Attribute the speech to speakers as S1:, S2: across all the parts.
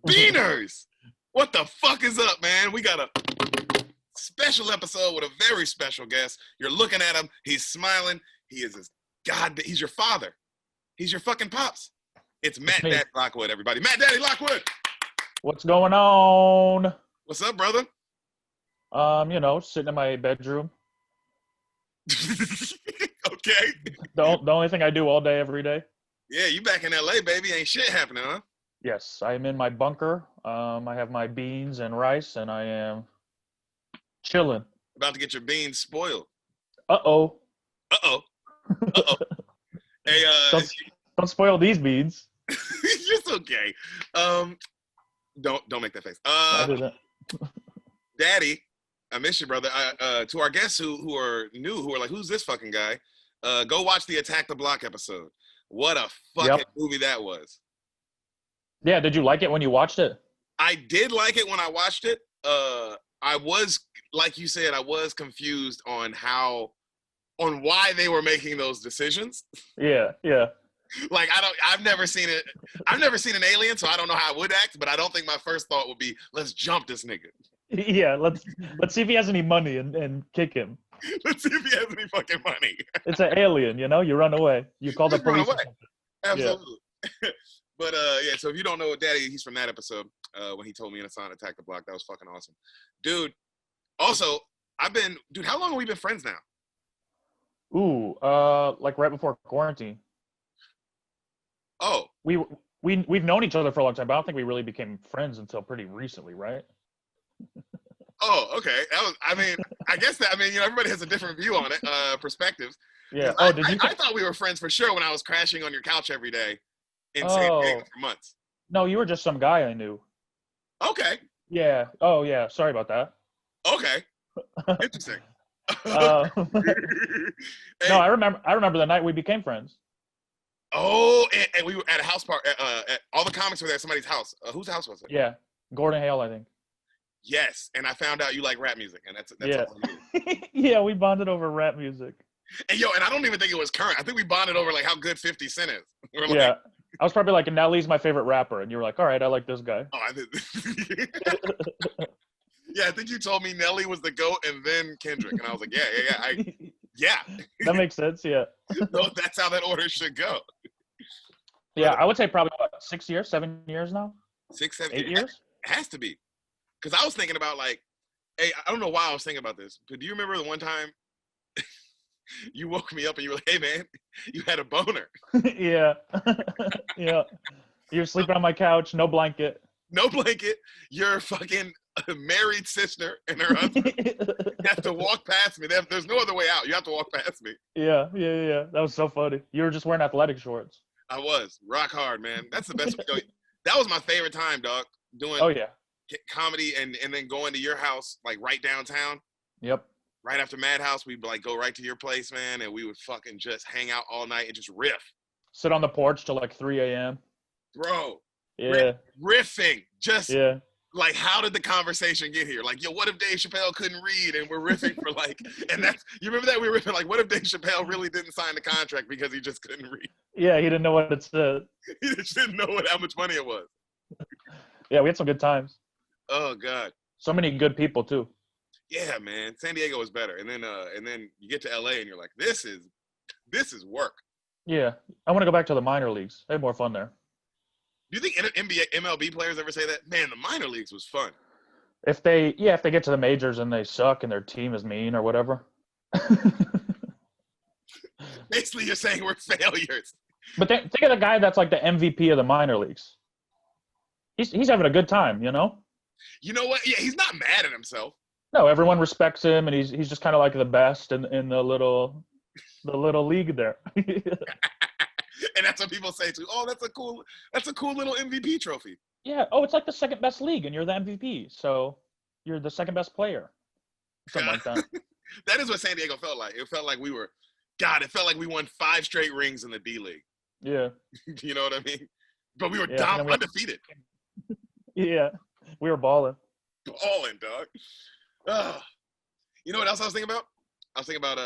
S1: Beaners! What the fuck is up, man? We got a special episode with a very special guest. You're looking at him. He's smiling. He is his God. He's your father. He's your fucking pops. It's Matt Daddy Lockwood, everybody. Matt Daddy Lockwood.
S2: What's going on?
S1: What's up, brother?
S2: Sitting in my bedroom.
S1: Okay.
S2: The only thing I do all day, every day.
S1: Yeah, you back in LA, baby. Ain't shit happening, huh?
S2: Yes, I am in my bunker. I have my beans and rice, and I am chilling.
S1: About to get your beans spoiled.
S2: Uh-oh.
S1: Uh-oh. Uh-oh. Hey,
S2: don't spoil these beans.
S1: It's okay. Don't make that face.
S2: I did that.
S1: Daddy, I miss you, brother. To our guests who are new, who are like, who's this fucking guy? Go watch the Attack the Block episode. What a fucking movie that was.
S2: Yeah, did you like it when you watched it?
S1: I did like it when I watched it. I was, like you said, I was confused on why they were making those decisions.
S2: Yeah.
S1: Like I've never seen it. I've never seen an alien, so I don't know how I would act, but I don't think my first thought would be, let's jump this nigga.
S2: Yeah, let's see if he has any money and kick him.
S1: Let's see if he has any fucking money.
S2: It's an alien, you run away. You call the police.
S1: Run away. Absolutely. Yeah. But yeah, so if you don't know Daddy, he's from that episode when he told me in a song Attack the Block. That was fucking awesome. Dude, also, how long have we been friends now?
S2: Ooh, like right before quarantine.
S1: Oh.
S2: We've known each other for a long time, but I don't think we really became friends until pretty recently, right?
S1: Oh, okay. I guess everybody has a different view on it, perspectives.
S2: Yeah.
S1: I thought we were friends for sure when I was crashing on your couch every day in San Diego for months.
S2: No, you were just some guy I knew.
S1: Okay.
S2: Yeah. Oh, yeah. Sorry about that.
S1: Okay. Interesting.
S2: No, I remember the night we became friends.
S1: Oh, and we were at a house party. All the comics were there at somebody's house. Whose house was it?
S2: Yeah, Gordon Hale, I think.
S1: Yes, and I found out you like rap music, and that's
S2: yeah.
S1: all I knew.
S2: Yeah, we bonded over rap music.
S1: And and I don't even think it was current. I think we bonded over like how good 50 Cent is.
S2: Yeah, I was probably like, Nelly's my favorite rapper, and you were like, all right, I like this guy.
S1: Oh, I did. Yeah, I think you told me Nelly was the GOAT and then Kendrick, and I was like, yeah.
S2: That makes sense. Yeah.
S1: No, that's how that order should go.
S2: Yeah, I would say probably 6 years, 7 years now.
S1: 6, 7,
S2: 8 years.
S1: It has to be, because I was thinking about like, hey, I don't know why I was thinking about this, but do you remember the one time you woke me up and you were like, hey man, you had a boner?
S2: Yeah. Yeah. You were sleeping on my couch, no blanket.
S1: No blanket. Your fucking married sister and her husband have to walk past me. There's no other way out. You have to walk past me.
S2: Yeah. That was so funny. You were just wearing athletic shorts.
S1: I was. Rock hard, man. That's the best. That was my favorite time, dog. Doing comedy and then going to your house, like right downtown.
S2: Yep.
S1: Right after Madhouse, we'd like go right to your place, man, and we would fucking just hang out all night and just riff.
S2: Sit on the porch till like 3 a.m.
S1: Bro.
S2: Yeah.
S1: Riffing. Just like, how did the conversation get here? Like, what if Dave Chappelle couldn't read and we're riffing for like, and you remember that we were riffing like, what if Dave Chappelle really didn't sign the contract because he just couldn't read?
S2: Yeah, he didn't know what it said.
S1: He just didn't know how much money it was.
S2: Yeah, we had some good times.
S1: Oh God.
S2: So many good people too.
S1: Yeah, man. San Diego was better. And then you get to LA and you're like, this is work.
S2: Yeah. I want to go back to the minor leagues. They had more fun there.
S1: Do you think MLB players ever say that? Man, the minor leagues was fun.
S2: If they get to the majors and they suck and their team is mean or whatever.
S1: Basically, you're saying we're failures.
S2: But think of the guy that's like the MVP of the minor leagues. He's having a good time,
S1: You know what? Yeah, he's not mad at himself.
S2: No, everyone respects him, and he's just kind of like the best in the little league there.
S1: And that's what people say too. Oh, that's a cool little MVP trophy.
S2: Yeah. Oh, it's like the second best league, and you're the MVP, so you're the second best player. Something like that.
S1: That is what San Diego felt like. It felt like it felt like we won 5 straight rings in the D League.
S2: Yeah.
S1: You know what I mean? But we were undefeated.
S2: Yeah. We were balling.
S1: Balling, dog. You know what else I was thinking about? I was thinking about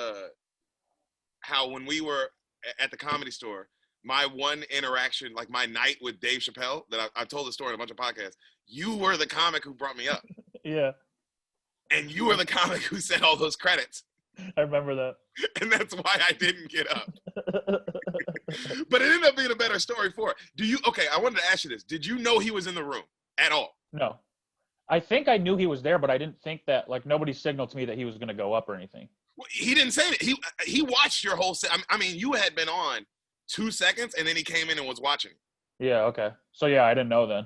S1: how when we were at the Comedy Store, my one interaction, like my night with Dave Chappelle, that I told the story in a bunch of podcasts. You were the comic who brought me up.
S2: Yeah.
S1: And you were the comic who said all those credits.
S2: I remember that.
S1: And that's why I didn't get up. But it ended up being a better story for it. Okay, I wanted to ask you this. Did you know he was in the room at all?
S2: No. I think I knew he was there, but I didn't think that, like, nobody signaled to me that he was going to go up or anything.
S1: Well, he didn't say that. He watched your whole set. I mean, you had been on 2 seconds, and then he came in and was watching.
S2: Yeah, okay. So, yeah, I didn't know then.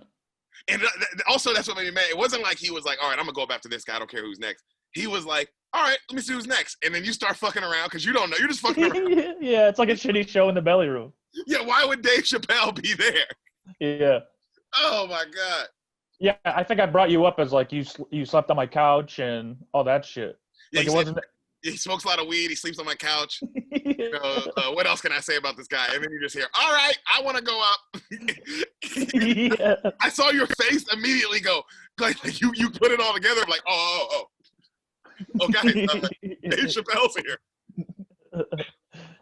S1: And also, that's what made me mad. It wasn't like he was like, all right, I'm going to go up after this guy. I don't care who's next. He was like, all right, let me see who's next. And then you start fucking around because you don't know. You're just fucking around.
S2: Yeah, it's like a shitty show in the belly room.
S1: Yeah, why would Dave Chappelle be there?
S2: Yeah.
S1: Oh, my God.
S2: Yeah, I think I brought you up as, like, you slept on my couch and all that shit.
S1: Yeah,
S2: like, it wasn't...
S1: He smokes a lot of weed. He sleeps on my couch. What else can I say about this guy? And then you just hear, all right, I want to go up.
S2: Yeah.
S1: I saw your face immediately go, like you put it all together. I'm like, oh, guys, Dave Chappelle's here.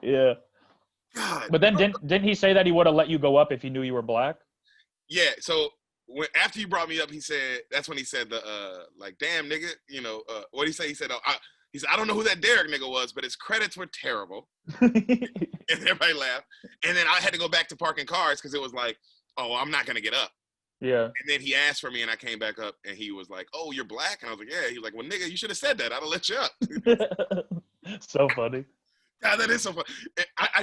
S2: Yeah.
S1: God.
S2: But then didn't he say that he would have let you go up if he knew you were black?
S1: Yeah. So after you brought me up, that's when he said like, damn nigga, what did he say? He said, he said, I don't know who that Deric nigga was, but his credits were terrible. And everybody laughed. And then I had to go back to parking cars because it was like, oh, I'm not gonna get up.
S2: Yeah.
S1: And then he asked for me, and I came back up, and he was like, "Oh, you're black?" And I was like, "Yeah." He was like, "Well, nigga, you should have said that. I'd have let you up."
S2: So funny.
S1: God, that is so funny.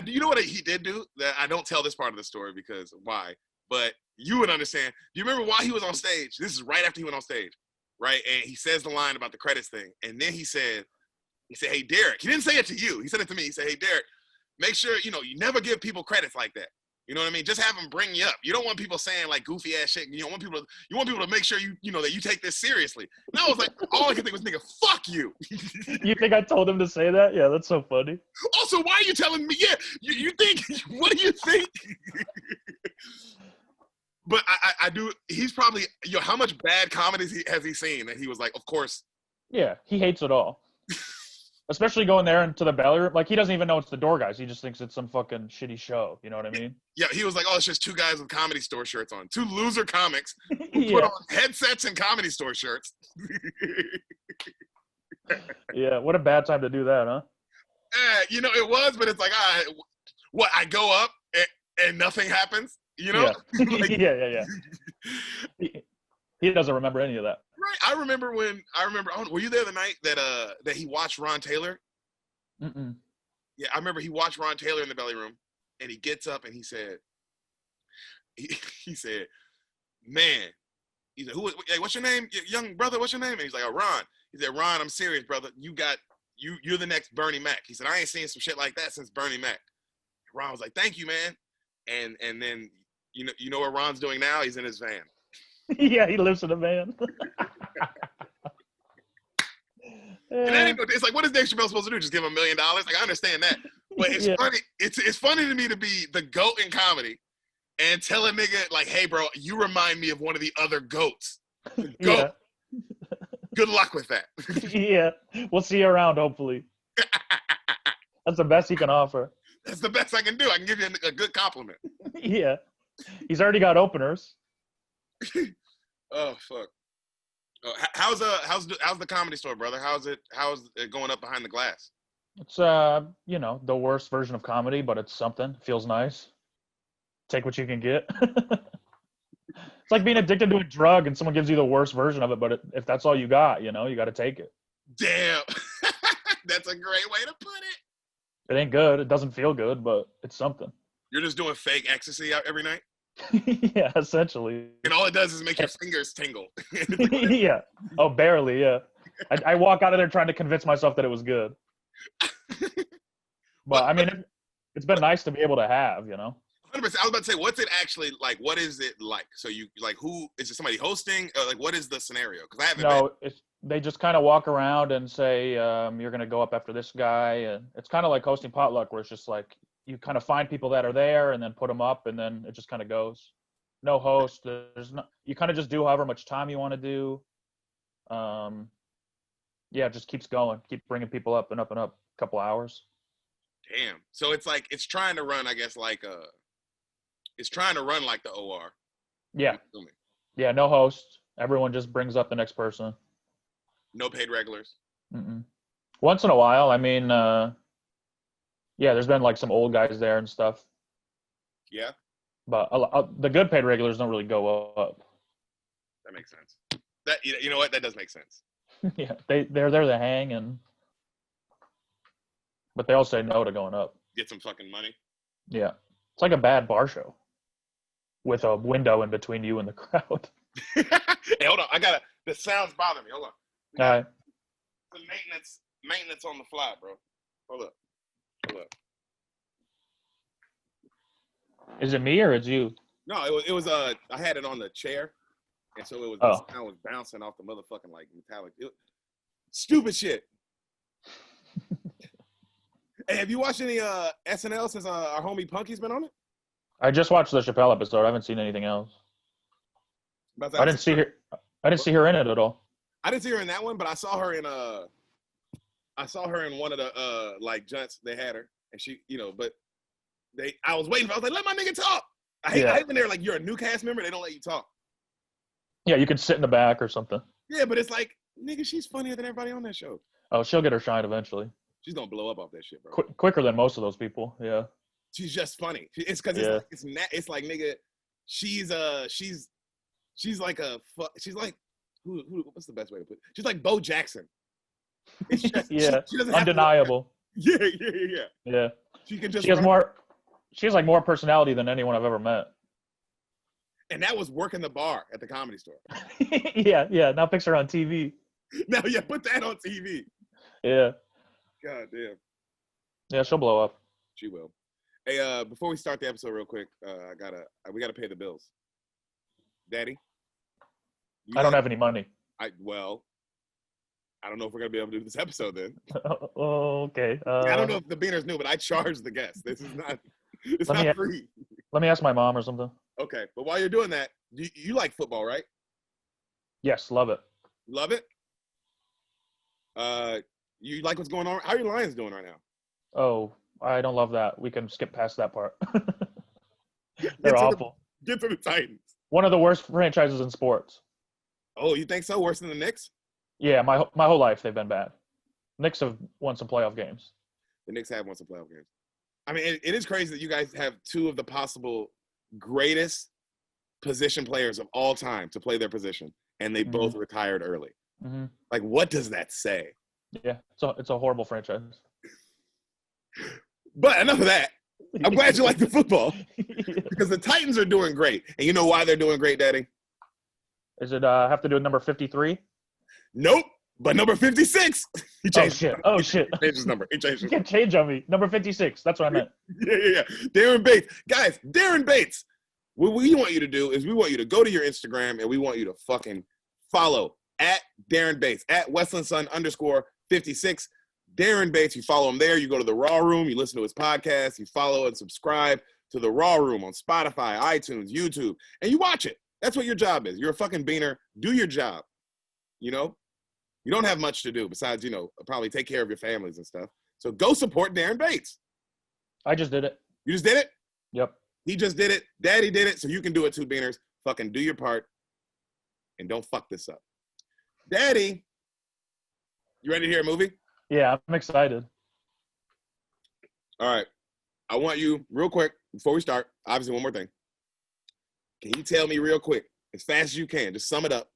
S1: You know what he did do? That I don't tell this part of the story because why? But you would understand. Do you remember why he was on stage? This is right after he went on stage, right? And he says the line about the credits thing, and then he said, "Hey, Deric." He didn't say it to you. He said it to me. He said, "Hey, Deric, make sure you never give people credits like that. You know what I mean? Just have them bring you up. You don't want people saying like goofy ass shit. You want people to make sure that you take this seriously." And I was like, all I could think was, nigga, fuck you.
S2: You think I told him to say that? Yeah, that's so funny.
S1: Also, why are you telling me? Yeah, you think? What do you think? But I do. He's probably how much bad comedies has he seen that he was like, of course.
S2: Yeah, he hates it all. Especially going there into the belly room. Like, he doesn't even know it's the door guys. He just thinks it's some fucking shitty show. You know what I mean?
S1: Yeah, he was like, oh, it's just 2 guys with Comedy Store shirts on. 2 loser comics who put on headsets and Comedy Store shirts.
S2: Yeah, what a bad time to do that, huh?
S1: It was, but it's like, what, I go up and nothing happens?
S2: Yeah.
S1: Like,
S2: yeah. He doesn't remember any of that.
S1: Right. I remember, were you there the night that he watched Ron Taylor?
S2: Mm-mm.
S1: Yeah, I remember he watched Ron Taylor in the belly room, and he gets up and he said, man, he said, hey, what's your name? Young brother, what's your name? And he's like, oh, Ron. He said, Ron, I'm serious, brother. You're the next Bernie Mac. He said, I ain't seen some shit like that since Bernie Mac. Ron was like, thank you, man. And then, you know what Ron's doing now? He's in his van.
S2: Yeah, he lives in a van.
S1: And it's like, what is Dave Chappelle supposed to do? Just give him $1 million? Like, I understand that. But it's funny. It's funny to me to be the GOAT in comedy and tell a nigga, like, hey, bro, you remind me of one of the other GOATs. The GOAT. Yeah. Good luck with that.
S2: Yeah. We'll see you around, hopefully. That's the best he can offer.
S1: That's the best I can do. I can give you a good compliment.
S2: Yeah. He's already got openers.
S1: Oh, fuck. How's the Comedy Store, brother? How's it going up behind the glass?
S2: It's the worst version of comedy, but it's something. It feels nice. Take what you can get. It's like being addicted to a drug and someone gives you the worst version of it, but if that's all you got, you got to take it.
S1: Damn. That's a great way to put it.
S2: It ain't good. It doesn't feel good, but it's something.
S1: You're just doing fake ecstasy out every night?
S2: Yeah, essentially.
S1: And all it does is make your fingers tingle.
S2: Yeah. Oh, barely, yeah. I walk out of there trying to convince myself that it was good. But, I mean, it's been nice to be able to have, 100%.
S1: I was about to say, what's it actually like? What is it like? So who is it? Somebody hosting? Or like, what is the scenario? Because I haven't
S2: they just kind of walk around and say, you're going to go up after this guy. And it's kind of like hosting potluck where it's just like, you kind of find people that are there and then put them up and then it just kind of goes. No host. You kind of just do however much time you want to do. It just keeps going. Keep bringing people up and up and up a couple hours.
S1: Damn. So it's like, it's trying to run, I guess, like It's trying to run like the OR.
S2: Yeah. Yeah, no host. Everyone just brings up the next person.
S1: No paid regulars.
S2: Mm-mm. Once in a while, I mean, yeah, there's been like some old guys there and stuff.
S1: Yeah.
S2: But the good paid regulars don't really go up.
S1: That makes sense. That you know what? That does make sense.
S2: Yeah, they're there to hang, but they all say no to going up.
S1: Get some fucking money.
S2: Yeah, it's like a bad bar show with a window in between you and the crowd.
S1: Hey, hold on. The sounds bother me. Hold on.
S2: All right.
S1: The maintenance on the fly, bro. Hold up.
S2: Is it me or it's you?
S1: No, it was I had it on the chair, and so it was
S2: Oh.
S1: the sound was bouncing off the motherfucking like metallic. Stupid shit. Hey, have you watched any SNL since our homie Punky's been on it?
S2: I just watched the Chappelle episode. I haven't seen anything else. I didn't see her in it at all.
S1: I didn't see her in that one, but I saw her in one of the like junts they had her, and she, but I was waiting. I was like, let my nigga talk. I hate when they're like, you're a new cast member, they don't let you talk.
S2: Yeah, you could sit in the back or something.
S1: Yeah, but it's like, nigga, she's funnier than everybody on that show.
S2: Oh, she'll get her shine eventually.
S1: She's gonna blow up off that shit, bro.
S2: Quicker than most of those people. Yeah.
S1: She's just funny. It's because it's like nigga, she's like who what's the best way to put it? She's like Bo Jackson. It's just,
S2: yeah,
S1: she doesn't
S2: undeniable.
S1: Yeah.
S2: Yeah.
S1: She can just.
S2: She has like more personality than anyone I've ever met.
S1: And that was working the bar at the Comedy Store.
S2: yeah. Now picture her on TV.
S1: Now, put that on TV.
S2: Yeah.
S1: God damn.
S2: Yeah, she'll blow up.
S1: She will. Hey, before we start the episode real quick, we gotta pay the bills. Daddy?
S2: I don't have any money.
S1: I don't know if we're gonna be able to do this episode then.
S2: Oh, okay.
S1: I don't know if the Beaners knew, but I charge the guests. This is not not free.
S2: Let me ask my mom or something.
S1: Okay, but while you're doing that, you like football, right?
S2: Yes, love it.
S1: Love it? You like what's going on? How are your Lions doing right now?
S2: Oh, I don't love that. We can skip past that part. They're awful.
S1: Get to the Titans.
S2: One of the worst franchises in sports.
S1: Oh, you think so? Worse than the Knicks?
S2: Yeah, my whole life they've been bad. Knicks have won some playoff games.
S1: The Knicks have won some playoff games. I mean, it is crazy that you guys have two of the possible greatest position players of all time to play their position, and they both retired early.
S2: Mm-hmm.
S1: Like, what does that say?
S2: Yeah, it's a horrible franchise.
S1: But enough of that. I'm glad you like the football because the Titans are doing great. And you know why they're doing great, Daddy?
S2: Is it have to do with number 53?
S1: Nope. But number 56. He changed.
S2: Oh shit.
S1: He changed his number.
S2: You can change on me. Number 56. That's what I meant.
S1: Yeah. Darren Bates. Guys, Darren Bates. What we want you to do is we want you to go to your Instagram and we want you to fucking follow at Darren Bates, at Westlandson_56. Darren Bates, you follow him there. You go to the Raw Room. You listen to his podcast. You follow and subscribe to the Raw Room on Spotify, iTunes, YouTube, and you watch it. That's what your job is. You're a fucking beaner. Do your job. You don't have much to do besides, probably take care of your families and stuff. So go support Darren Bates.
S2: I just did it.
S1: You just did it?
S2: Yep.
S1: He just did it. Daddy did it. So you can do it too, beaners. Fucking do your part and don't fuck this up. Daddy, you ready to hear a movie?
S2: Yeah, I'm excited.
S1: All right. I want you, real quick, before we start, obviously one more thing. Can you tell me real quick, as fast as you can, just sum it up,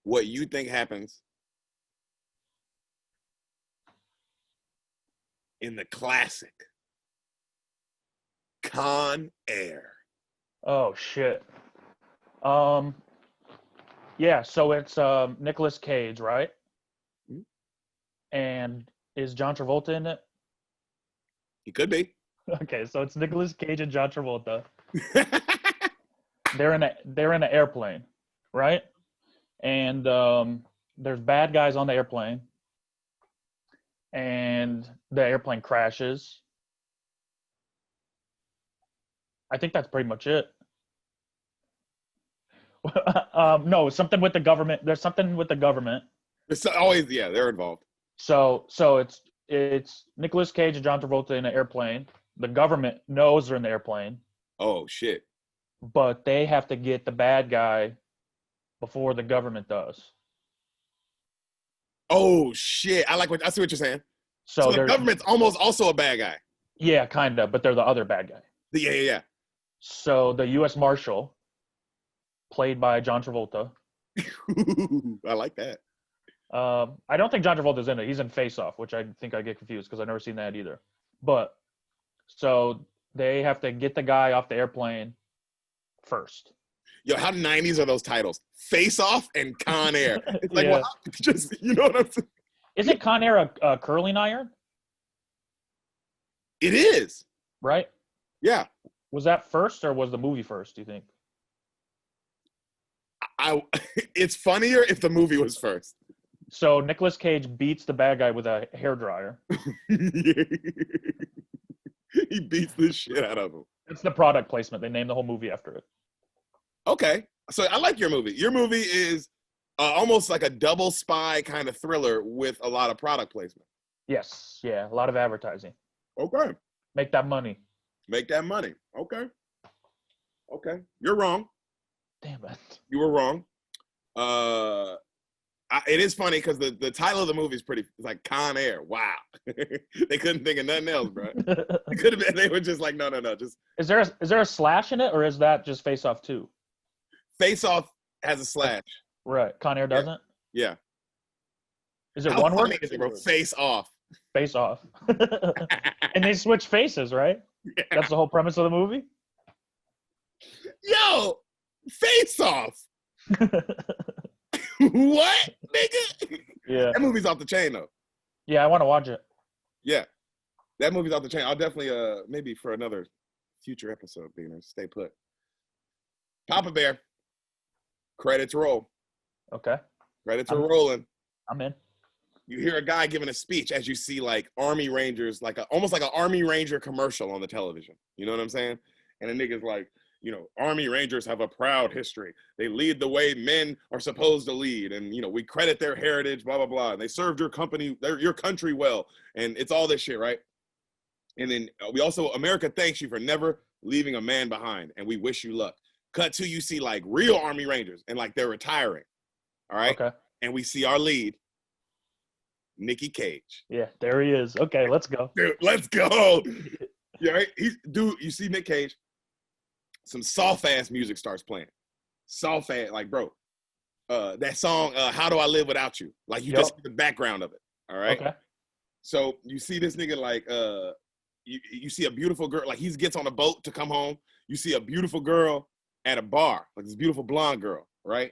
S1: what you think happens in the classic Con Air?
S2: Oh, shit. Yeah, so it's Nicolas Cage, right? And is John Travolta in it?
S1: He could be.
S2: Okay, so it's Nicolas Cage and John Travolta. They're in an airplane, right? And there's bad guys on the airplane, and the airplane crashes. I think that's pretty much it. No, something with the government. There's something with the government.
S1: It's always, they're involved.
S2: So it's Nicolas Cage and John Travolta in an airplane. The government knows they're in the airplane.
S1: Oh shit.
S2: but they have to get the bad guy before the government does.
S1: Oh shit. I see what you're saying.
S2: So
S1: So the
S2: they're,
S1: government's almost also a bad guy.
S2: yeah, kind of, but they're the other bad guy.
S1: Yeah.
S2: So the U.S. Marshal, played by John Travolta.
S1: I like that.
S2: I don't think John Travolta's in it. He's in Face Off, which I think I get confused because I've never seen that either. But so they have to get the guy off the airplane first.
S1: Yo, how 90s are those titles? Face Off and Con Air. It's like,
S2: Yeah.
S1: well, just, you know what I'm saying?
S2: Isn't Con Air a curling iron?
S1: It is.
S2: Right?
S1: Yeah.
S2: Was that first or was the movie first, do you think?
S1: It's funnier if the movie was first.
S2: So Nicolas Cage beats the bad guy with a hairdryer.
S1: He beats the shit out of him.
S2: It's the product placement. They named the whole movie after it.
S1: Okay. So I like your movie. Your movie is almost like a double spy kind of thriller with a lot of product placement.
S2: Yes. Yeah. A lot of advertising.
S1: Okay.
S2: Make that money.
S1: Make that money. Okay. Okay. You're wrong.
S2: Damn it.
S1: You were wrong. It is funny because the title of the movie is pretty. It's like Con Air. Wow. They couldn't think of nothing else, bro. It could have been. They were just like, no. Just
S2: Is there a slash in it, or is that just Face Off 2?
S1: Face Off has a slash.
S2: Right. Con Air doesn't?
S1: Yeah.
S2: Is it
S1: How
S2: one
S1: funny
S2: word?
S1: is it, bro? Face Off.
S2: Face Off. And they switch faces, right?
S1: Yeah.
S2: That's the whole premise of the movie?
S1: Yo, Face Off. What, nigga?
S2: Yeah.
S1: That movie's off the chain, though.
S2: Yeah, I want to watch it.
S1: Yeah. That movie's off the chain. I'll definitely, maybe for another future episode, Beaner, stay put. Papa Bear. Credits roll.
S2: Okay.
S1: Credits are rolling.
S2: I'm in.
S1: You hear a guy giving a speech as you see like Army Rangers, almost like an Army Ranger commercial on the television. You know what I'm saying? And the nigga's like, Army Rangers have a proud history. They lead the way men are supposed to lead. And, we credit their heritage, blah, blah, blah. And they served your country well. And it's all this shit, right? And then we also, America thanks you for never leaving a man behind. And we wish you luck. Cut to, you see like real Army Rangers and like they're retiring. All right.
S2: Okay.
S1: And we see our lead, Nicky Cage.
S2: Yeah, there he is. Okay, let's go.
S1: Dude, let's go. Yeah, right? You see Nick Cage, some soft ass music starts playing. Soft ass, like, bro, that song, How Do I Live Without You? Like, you just see the background of it. All right.
S2: Okay.
S1: So you see this nigga like you see a beautiful girl, like he gets on a boat to come home. You see a beautiful girl at a bar, like this beautiful blonde girl, right?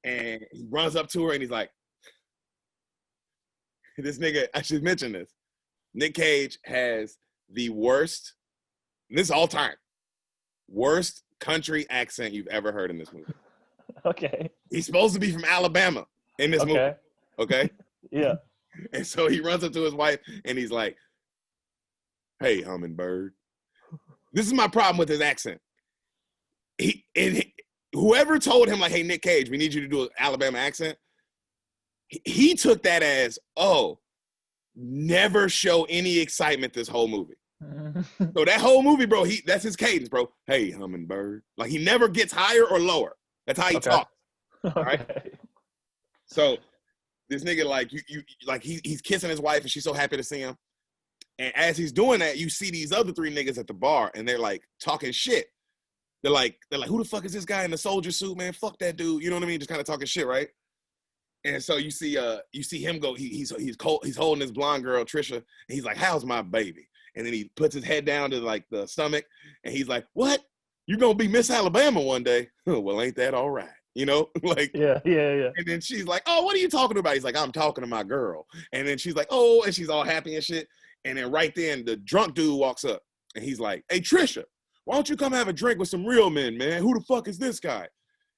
S1: And he runs up to her and he's like, this nigga, I should mention this. Nick Cage has the worst, this all time, worst country accent you've ever heard in this movie.
S2: Okay.
S1: He's supposed to be from Alabama in this movie. Okay?
S2: Yeah.
S1: And so he runs up to his wife and he's like, hey, hummingbird. This is my problem with his accent. Whoever told him, like, hey, Nick Cage, we need you to do an Alabama accent, he took that as, oh, never show any excitement this whole movie. So that whole movie, bro, that's his cadence, bro. Hey, hummingbird. Like, he never gets higher or lower. That's how he talks. All right? So this nigga, like, he's kissing his wife and she's so happy to see him. And as he's doing that, you see these other three niggas at the bar and they're like talking shit. They're like, who the fuck is this guy in the soldier suit, man? Fuck that dude. You know what I mean? Just kind of talking shit, right? And so you see him go. He's holding this blonde girl, Trisha, and he's like, "How's my baby?" And then he puts his head down to like the stomach, and he's like, "What? You're gonna be Miss Alabama one day?" Well, ain't that all right? Like,
S2: yeah.
S1: And then she's like, "Oh, what are you talking about?" He's like, "I'm talking to my girl." And then she's like, "Oh," and she's all happy and shit. And then right then, the drunk dude walks up, and he's like, "Hey, Trisha, why don't you come have a drink with some real men, man? Who the fuck is this guy?"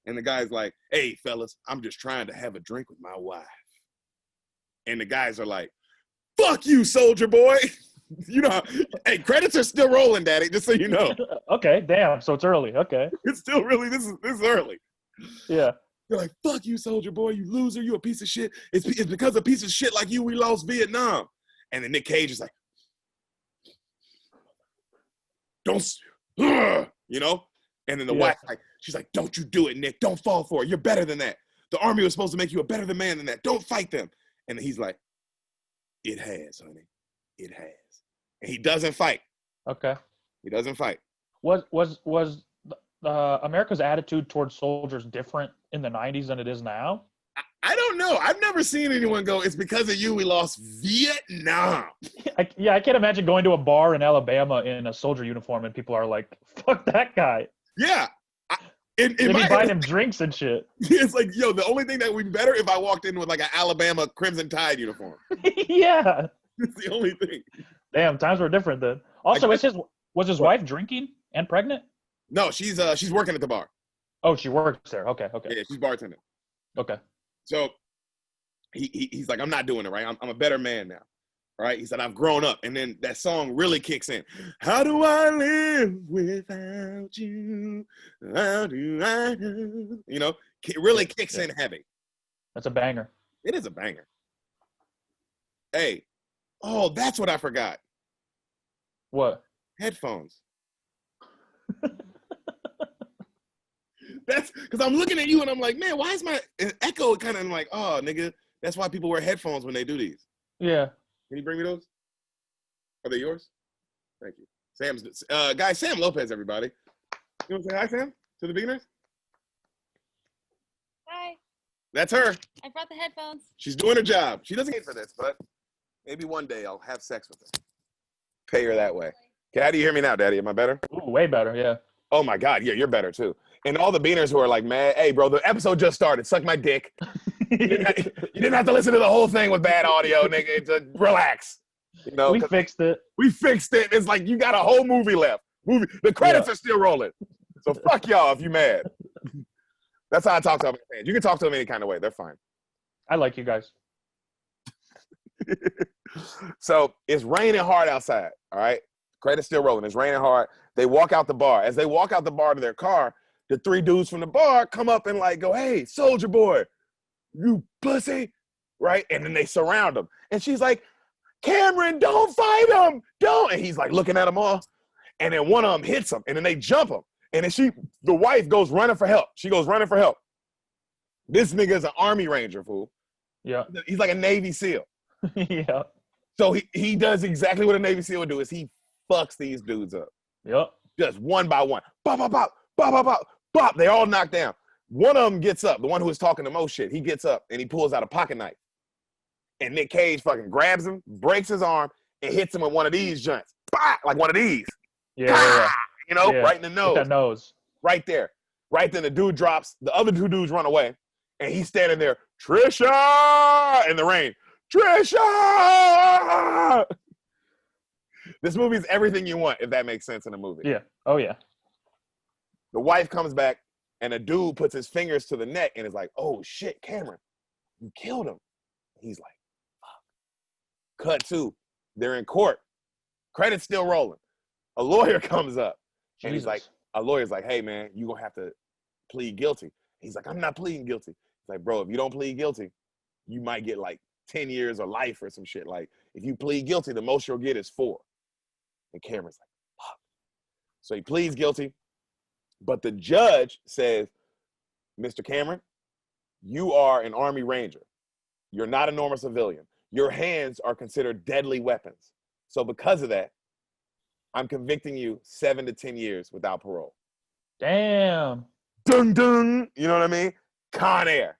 S1: And the guy's like, "Hey, fellas, I'm just trying to have a drink with my wife." And the guys are like, "Fuck you, soldier boy." Hey, credits are still rolling, daddy, just so you know.
S2: Okay, damn. So it's early. Okay.
S1: It's still really, this is early.
S2: Yeah.
S1: They're like, "Fuck you, soldier boy, you loser, you a piece of shit. It's because of piece of shit like you we lost Vietnam." And then Nick Cage is like, you know? And then the wife, she's like, don't you do it, Nick. Don't fall for it. You're better than that. The army was supposed to make you a better man than that. Don't fight them. And he's like, it has, honey. It has. And he doesn't fight.
S2: Okay.
S1: He doesn't fight.
S2: Was America's attitude towards soldiers different in the 90s than it is now?
S1: I don't know. I've never seen anyone go, it's because of you we lost Vietnam.
S2: I can't imagine going to a bar in Alabama in a soldier uniform and people are like, fuck that guy.
S1: Yeah.
S2: They'd be buying him drinks and shit.
S1: It's like, yo, the only thing that would be better if I walked in with like an Alabama Crimson Tide uniform.
S2: Yeah.
S1: It's the only thing.
S2: Damn, times were different then. Also, was his wife drinking and pregnant?
S1: No, she's working at the bar.
S2: Oh, she works there. Okay.
S1: Yeah, she's bartending.
S2: Okay.
S1: So he's like, I'm not doing it, right? I'm a better man now. Right? He said, I've grown up. And then that song really kicks in. How do I live without you? How do I live? You know, it really kicks in heavy.
S2: That's a banger.
S1: It is a banger. Hey, oh, that's what I forgot.
S2: What?
S1: Headphones. That's because I'm looking at you and I'm like, man, why is my echo kind of like, oh, nigga, that's why people wear headphones when they do these.
S2: Yeah.
S1: Can you bring me those? Are they yours? Thank you. Sam's guy, Sam Lopez, everybody. You want to say hi, Sam, to the Beaners?
S3: Hi.
S1: That's her.
S3: I brought the headphones.
S1: She's doing her job. She doesn't get for this, but maybe one day I'll have sex with her. Pay her that way. Okay, how do you hear me now, Daddy? Am I better?
S2: Ooh, way better, yeah.
S1: Oh my God, yeah, you're better too. And all the Beaners who are like, man, hey, bro, the episode just started. Suck my dick. You didn't have to listen to the whole thing with bad audio, nigga. Just relax. You know,
S2: we fixed it.
S1: We fixed it. It's like you got a whole movie left. The credits are still rolling. So fuck y'all if you mad. That's how I talk to other fans. You can talk to them any kind of way. They're fine.
S2: I like you guys.
S1: So it's raining hard outside. All right. Credits still rolling. It's raining hard. They walk out the bar. As they walk out the bar to their car, the three dudes from the bar come up and like go, hey, soldier boy, you pussy. Right. And then they surround him. And she's like, Cameron, don't fight him. Don't. And he's like looking at them all. And then one of them hits him. And then they jump him. And then the wife goes running for help. She goes running for help. This nigga is an Army Ranger, fool.
S2: Yeah.
S1: He's like a Navy SEAL.
S2: Yeah.
S1: So he does exactly what a Navy SEAL would do is he fucks these dudes up.
S2: Yep.
S1: Just one by one. Bop, bop, bop, bop, bop, bop, bop. They all knocked down. One of them gets up. The one who was talking the most shit. He gets up and he pulls out a pocket knife. And Nick Cage fucking grabs him, breaks his arm, and hits him with one of these joints. Bah! Like one of these.
S2: Yeah.
S1: You know, right in the nose.
S2: That nose.
S1: Right there. Right then the dude drops. The other two dudes run away. And he's standing there, Trisha! In the rain. Trisha! This movie is everything you want, if that makes sense in a movie.
S2: Yeah. Oh, yeah.
S1: The wife comes back, and a dude puts his fingers to the neck and is like, oh, shit, Cameron, you killed him. He's like, fuck. Cut to, they're in court. Credits still rolling. A lawyer comes up, and he's like, a lawyer's like, hey, man, you're going to have to plead guilty. He's like, I'm not pleading guilty. He's like, bro, if you don't plead guilty, you might get like 10 years or life or some shit. Like, if you plead guilty, the most you'll get is 4. And Cameron's like, fuck. So he pleads guilty, but the judge says, Mr. Cameron, you are an Army Ranger. You're not a normal civilian. Your hands are considered deadly weapons. So because of that, I'm convicting you 7 to 10 years without parole.
S2: Damn.
S1: Dun dun. You know what I mean? Con Air.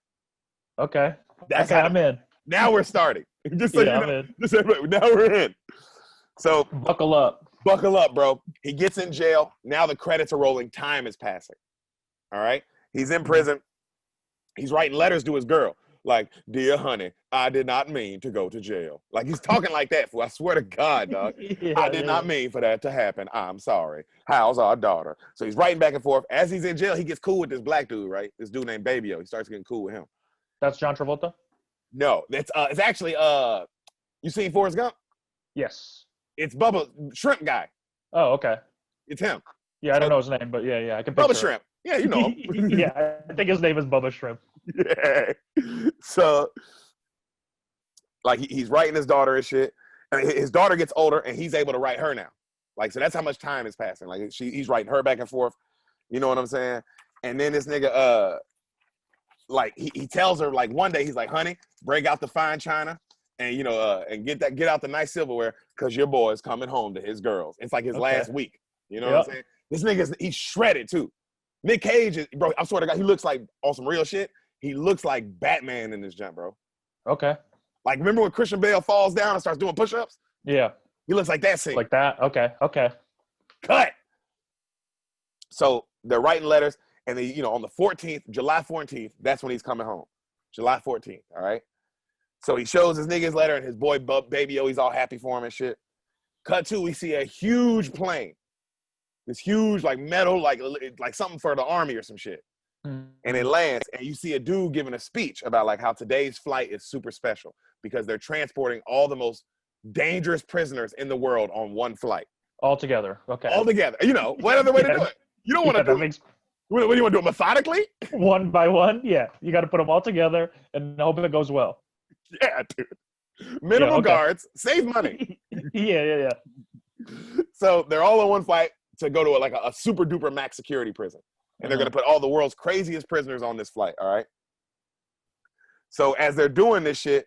S2: Okay.
S1: That's
S2: okay, I'm in.
S1: Now we're starting. Just so
S2: yeah,
S1: you know,
S2: I'm in.
S1: just so now we're in. So
S2: buckle up.
S1: Buckle up, bro. He gets in jail. Now the credits are rolling. Time is passing. All right? He's in prison. He's writing letters to his girl. Like, dear honey, I did not mean to go to jail. Like, he's talking like that, fool. I swear to God, dog. I did not mean for that to happen. I'm sorry. How's our daughter? So he's writing back and forth. As he's in jail, he gets cool with this black dude, right? This dude named Babyo. He starts getting cool with him.
S2: That's John Travolta?
S1: No, that's it's actually you seen Forrest Gump?
S2: Yes.
S1: It's Bubba Shrimp guy.
S2: Oh, okay.
S1: It's him.
S2: Yeah, I don't know his name, but yeah, I can picture
S1: Bubba Shrimp. Yeah, you know him.
S2: Yeah, I think his name is Bubba Shrimp.
S1: Yeah. So, like, he's writing his daughter and shit. And his daughter gets older, and he's able to write her now. Like, so that's how much time is passing. Like, he's writing her back and forth. You know what I'm saying? And then this nigga, like, he tells her, like, one day, he's like, honey, break out the fine china and, you know, and get out the nice silverware because your boy is coming home to his girls. It's like his last week. You know what I'm saying? This nigga's, he's shredded, too. Nick Cage, bro, I swear to God, he looks like, on some real shit, he looks like Batman in this jump, bro.
S2: Okay.
S1: Like, remember when Christian Bale falls down and starts doing push-ups?
S2: Yeah.
S1: He looks like that scene.
S2: Like that? Okay.
S1: Cut. So they're writing letters, and they, you know, on the 14th, July 14th, that's when he's coming home. July 14th, all right? So he shows his nigga's letter, and his boy, Baby O, he's all happy for him and shit. Cut to, we see a huge plane. This huge, like, metal, like something for the army or some shit.
S2: Mm-hmm.
S1: And it lands, and you see a dude giving a speech about, like, how today's flight is super special because they're transporting all the most dangerous prisoners in the world on one flight.
S2: All together. Okay.
S1: All together. You know, what other way to do it? You don't want to do it. What do you want to do it methodically?
S2: One by one? Yeah. You got to put them all together and hope it goes well.
S1: Yeah, dude. Minimal guards, save money.
S2: Yeah.
S1: So they're all on one flight to go to a super duper max security prison. And they're going to put all the world's craziest prisoners on this flight, all right? So as they're doing this shit,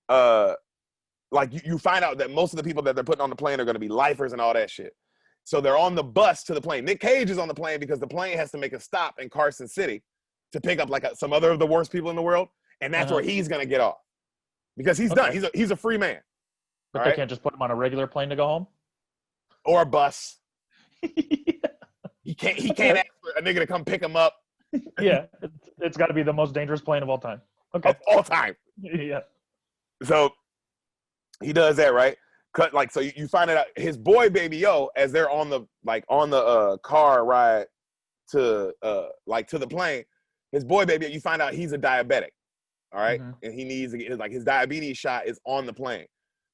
S1: like you find out that most of the people that they're putting on the plane are going to be lifers and all that shit. So they're on the bus to the plane. Nick Cage is on the plane because the plane has to make a stop in Carson City to pick up like some other of the worst people in the world. And that's where he's going to get off because he's done. He's a free man.
S2: But they can't just put him on a regular plane to go home?
S1: Or a bus. He can't ask for a nigga to come pick him up.
S2: Yeah. It's got to be the most dangerous plane of all time. Okay.
S1: Of all time.
S2: Yeah.
S1: So he does that, right? So you find out his boy Baby O, as they're on the car ride to the plane, his boy Baby O, you find out he's a diabetic, all right? And he needs to get his diabetes shot is on the plane.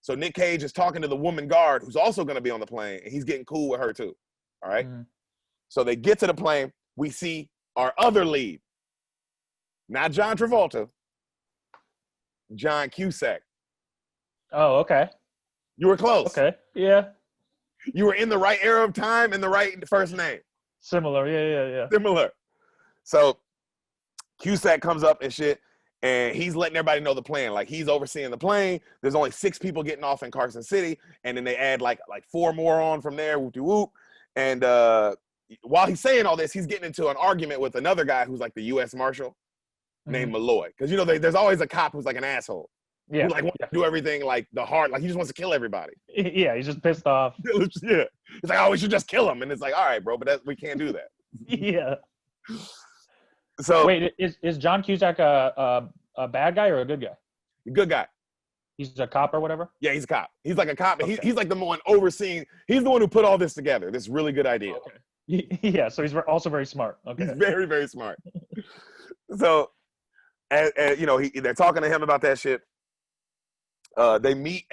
S1: So Nick Cage is talking to the woman guard who's also going to be on the plane, and he's getting cool with her too, all right? So they get to the plane. We see our other lead, not John Travolta, John Cusack.
S2: Oh, okay.
S1: You were close.
S2: Okay. Yeah.
S1: You were in the right era of time and the right first name.
S2: Similar. Yeah.
S1: Similar. So Cusack comes up and shit, and he's letting everybody know the plan. Like, he's overseeing the plane. There's only 6 people getting off in Carson City, and then they add like 4 more on from there, whoop-de-whoop. And while he's saying all this, he's getting into an argument with another guy who's like the U.S. Marshal named Malloy. Because, you know, there's always a cop who's like an asshole.
S2: Yeah.
S1: Who wants to do everything like the hard, like he just wants to kill everybody.
S2: Yeah, he's just pissed off.
S1: Yeah. It's like, oh, we should just kill him. And it's like, all right, bro, but we can't do that.
S2: Yeah.
S1: So
S2: wait, is John Cusack a bad guy or a good guy?
S1: Good guy.
S2: He's a cop or whatever?
S1: Yeah, he's a cop. He's like a cop. Okay. He's like the one overseeing. He's the one who put all this together. This really good idea.
S2: Okay. Yeah, so he's also very smart. Okay.
S1: He's very, very smart. So, and you know, they're talking to him about that shit. They meet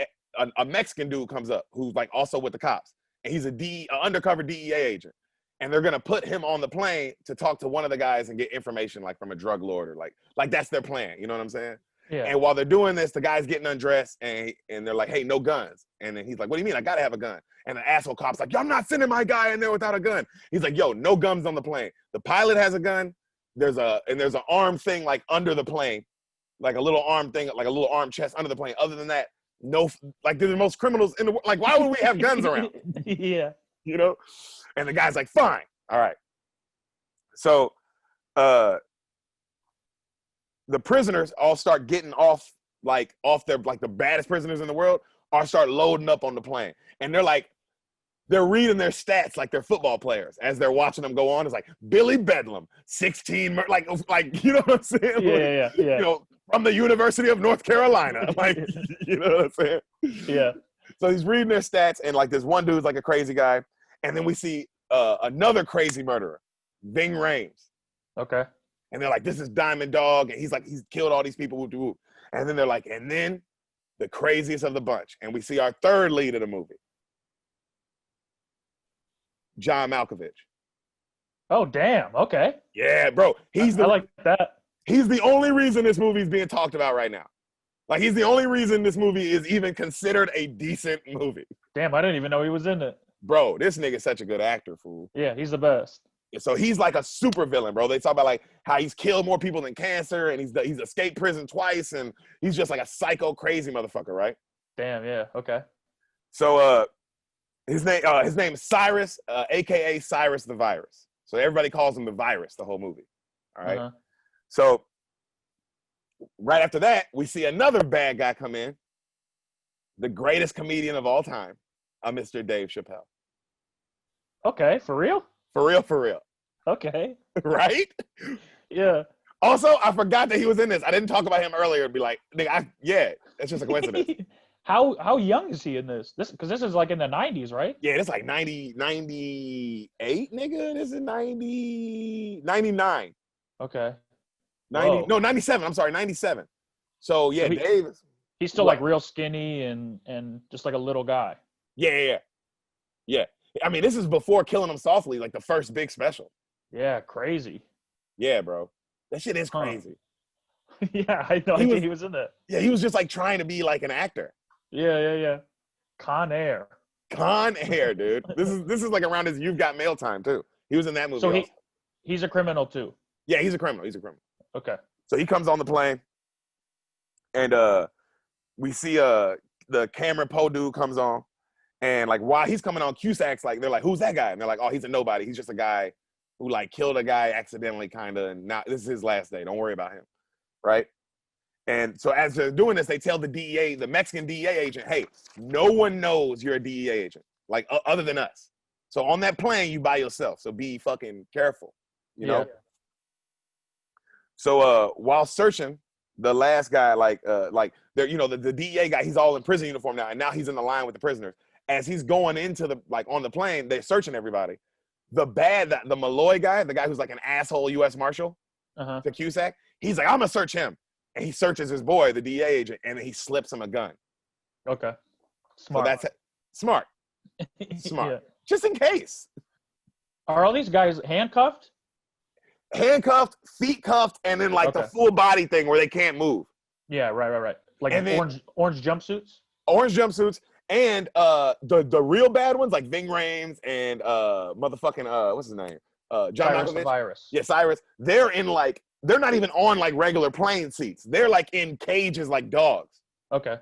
S1: a Mexican dude comes up who's like also with the cops, and he's an undercover DEA agent, and they're gonna put him on the plane to talk to one of the guys and get information like from a drug lord or like that's their plan. You know what I'm saying?
S2: Yeah.
S1: And while they're doing this, the guy's getting undressed, and they're like, "Hey, no guns." And then he's like, "What do you mean? I gotta have a gun." And the asshole cop's like, "Yo, I'm not sending my guy in there without a gun." He's like, "Yo, no guns on the plane. The pilot has a gun. There's an arm thing like under the plane, like a little arm thing, like a little arm chest under the plane. Other than that, no. Like they're the most criminals in the world. Like, why would we have guns around?"
S2: Yeah.
S1: You know. And the guy's like, "Fine, all right." So, the prisoners all start getting off their like the baddest prisoners in the world start loading up on the plane, and they're reading their stats like they're football players as they're watching them go on. It's like Billy Bedlam, 16, like you know what I'm saying?
S2: Yeah.
S1: You know, from the University of North Carolina, like you know what I'm saying?
S2: Yeah.
S1: So he's reading their stats, and like this one dude's like a crazy guy, and then we see another crazy murderer, Ving Rhames.
S2: Okay.
S1: And they're like, "This is Diamond Dog," and he's like, he's killed all these people. Whoop, whoop. And then they're like, and then the craziest of the bunch, and we see our third lead of the movie, John Malkovich.
S2: Oh, damn. Okay.
S1: Yeah, bro.
S2: I like that.
S1: He's the only reason this movie is being talked about right now. Like, he's the only reason this movie is even considered a decent movie.
S2: Damn, I didn't even know he was in it.
S1: Bro, this nigga's such a good actor, fool.
S2: Yeah, he's the best.
S1: So he's like a super villain, bro. They talk about like how he's killed more people than cancer, and he's escaped prison twice, and he's just like a psycho crazy motherfucker, right?
S2: Damn, yeah, okay.
S1: So his name is Cyrus, aka Cyrus the Virus. So everybody calls him the Virus the whole movie. All right.
S2: Uh-huh.
S1: So right after that, we see another bad guy come in, the greatest comedian of all time, Mr. Dave Chappelle.
S2: Okay, for real?
S1: For real.
S2: Okay.
S1: Right?
S2: Yeah.
S1: Also, I forgot that he was in this. I didn't talk about him earlier and be like, nigga, that's just a coincidence.
S2: How young is he in this? Because this is like in the 90s, right?
S1: Yeah, it's like 98, nigga. This is 99.
S2: Okay.
S1: 97. I'm sorry, 97. So yeah, Dave.
S2: He's still like real skinny and just like a little guy.
S1: Yeah. I mean, this is before Killing Him Softly, like the first big special.
S2: Yeah, crazy.
S1: Yeah, bro. That shit is crazy.
S2: Yeah, I know he was in that.
S1: Yeah, he was just like trying to be like an actor.
S2: Yeah. Con Air,
S1: dude. This is like around his You've Got Mail time too. He was in that movie.
S2: So he's a criminal too.
S1: Yeah, he's a criminal.
S2: Okay.
S1: So he comes on the plane, and we see the Cameron Poe dude comes on, and like while he's coming on, Cusack's like, they're like, who's that guy? And they're like, oh, he's a nobody. He's just a guy who like killed a guy accidentally, kind of, and now this is his last day. Don't worry about him, right? And so as they're doing this, they tell the DEA, the Mexican DEA agent, hey, no one knows you're a DEA agent, like other than us. So on that plane, you by yourself. So be fucking careful, you know? So while searching, the last guy, they're, you know, the DEA guy, he's all in prison uniform now, and now he's in the line with the prisoners. As he's going into the, like on the plane, they're searching everybody. The Malloy guy, the guy who's like an asshole U.S. Marshal to Cusack, he's like, I'm gonna search him. And he searches his boy, the DEA agent, and he slips him a gun.
S2: Okay. Smart.
S1: So that's it. Smart.
S2: Yeah.
S1: Just in case.
S2: Are all these guys handcuffed?
S1: Handcuffed, feet cuffed, and then like the full body thing where they can't move.
S2: Yeah, right. Like orange jumpsuits?
S1: Orange jumpsuits. And the real bad ones, like Ving Rhames and motherfucking what's his name? John
S2: Cyrus
S1: Malkovich.
S2: the Virus.
S1: Yeah, Cyrus. They're not even on like regular plane seats. They're like in cages like dogs.
S2: Okay.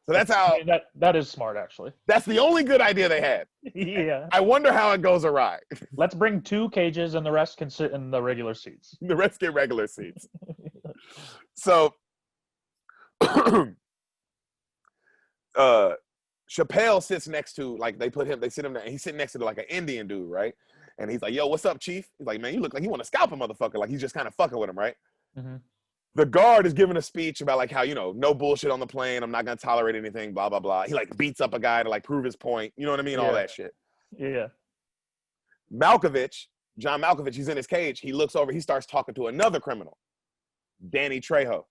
S1: So that's how
S2: that is smart actually.
S1: That's the only good idea they had.
S2: Yeah.
S1: I wonder how it goes awry.
S2: Let's bring 2 cages and the rest can sit in the regular seats.
S1: The rest get regular seats. So Chappelle sits next to, like, they sit him there, and he's sitting next to like an Indian dude, right? And he's like, yo, what's up, chief? He's like, man, you look like you want to scalp a motherfucker. Like, he's just kind of fucking with him, right?
S2: Mm-hmm.
S1: The guard is giving a speech about like how, you know, no bullshit on the plane. I'm not going to tolerate anything, blah, blah, blah. He like beats up a guy to like prove his point. You know what I mean?
S2: Yeah.
S1: All that shit.
S2: Yeah.
S1: Malkovich, John Malkovich, he's in his cage. He looks over, he starts talking to another criminal, Danny Trejo.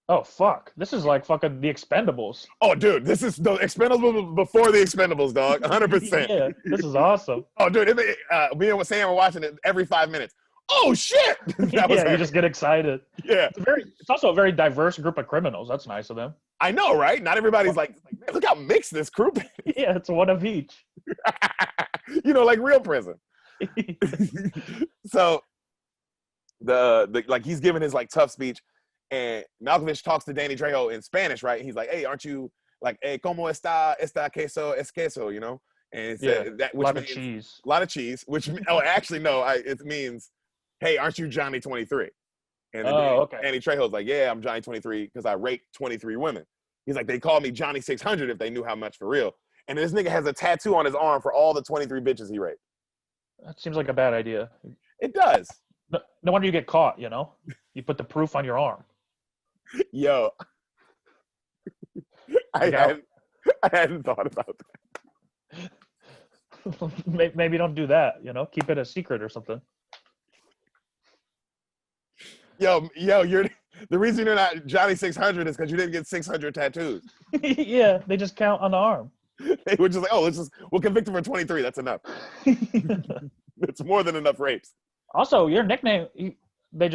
S2: Oh, fuck. This is like fucking The Expendables.
S1: Oh, dude, this is the Expendables before the Expendables, dog. 100%.
S2: Yeah, this is awesome.
S1: Oh, dude, me and Sam were watching it every 5 minutes. Oh, shit!
S2: You just get excited.
S1: Yeah.
S2: It's also a very diverse group of criminals. That's nice of them.
S1: I know, right? Not everybody's like, man, look how mixed this group is.
S2: Yeah, it's one of each.
S1: You know, like real prison. So, the like, he's giving his like tough speech, and Malkovich talks to Danny Trejo in Spanish, right? He's like, hey, aren't you like, hey, como está queso, es queso, you know? And it's that, which
S2: a lot
S1: means,
S2: of cheese.
S1: A lot of cheese, which, oh, actually, no, it means, hey, aren't you Johnny 23? And then Danny Trejo's like, yeah, I'm Johnny 23 because I raped 23 women. He's like, they call me Johnny 600 if they knew how much for real. And this nigga has a tattoo on his arm for all the 23 bitches he raped.
S2: That seems like a bad idea.
S1: It does.
S2: No wonder you get caught, you know? You put the proof on your arm.
S1: Yo. I hadn't thought about
S2: that. Maybe don't do that, you know? Keep it a secret or something.
S1: Yo, you're the reason you're not Johnny 600 is because you didn't get 600 tattoos.
S2: Yeah, they just count on the arm.
S1: They were just like, oh, we'll convict him for 23. That's enough. It's more than enough rapes.
S2: Also, your nickname, they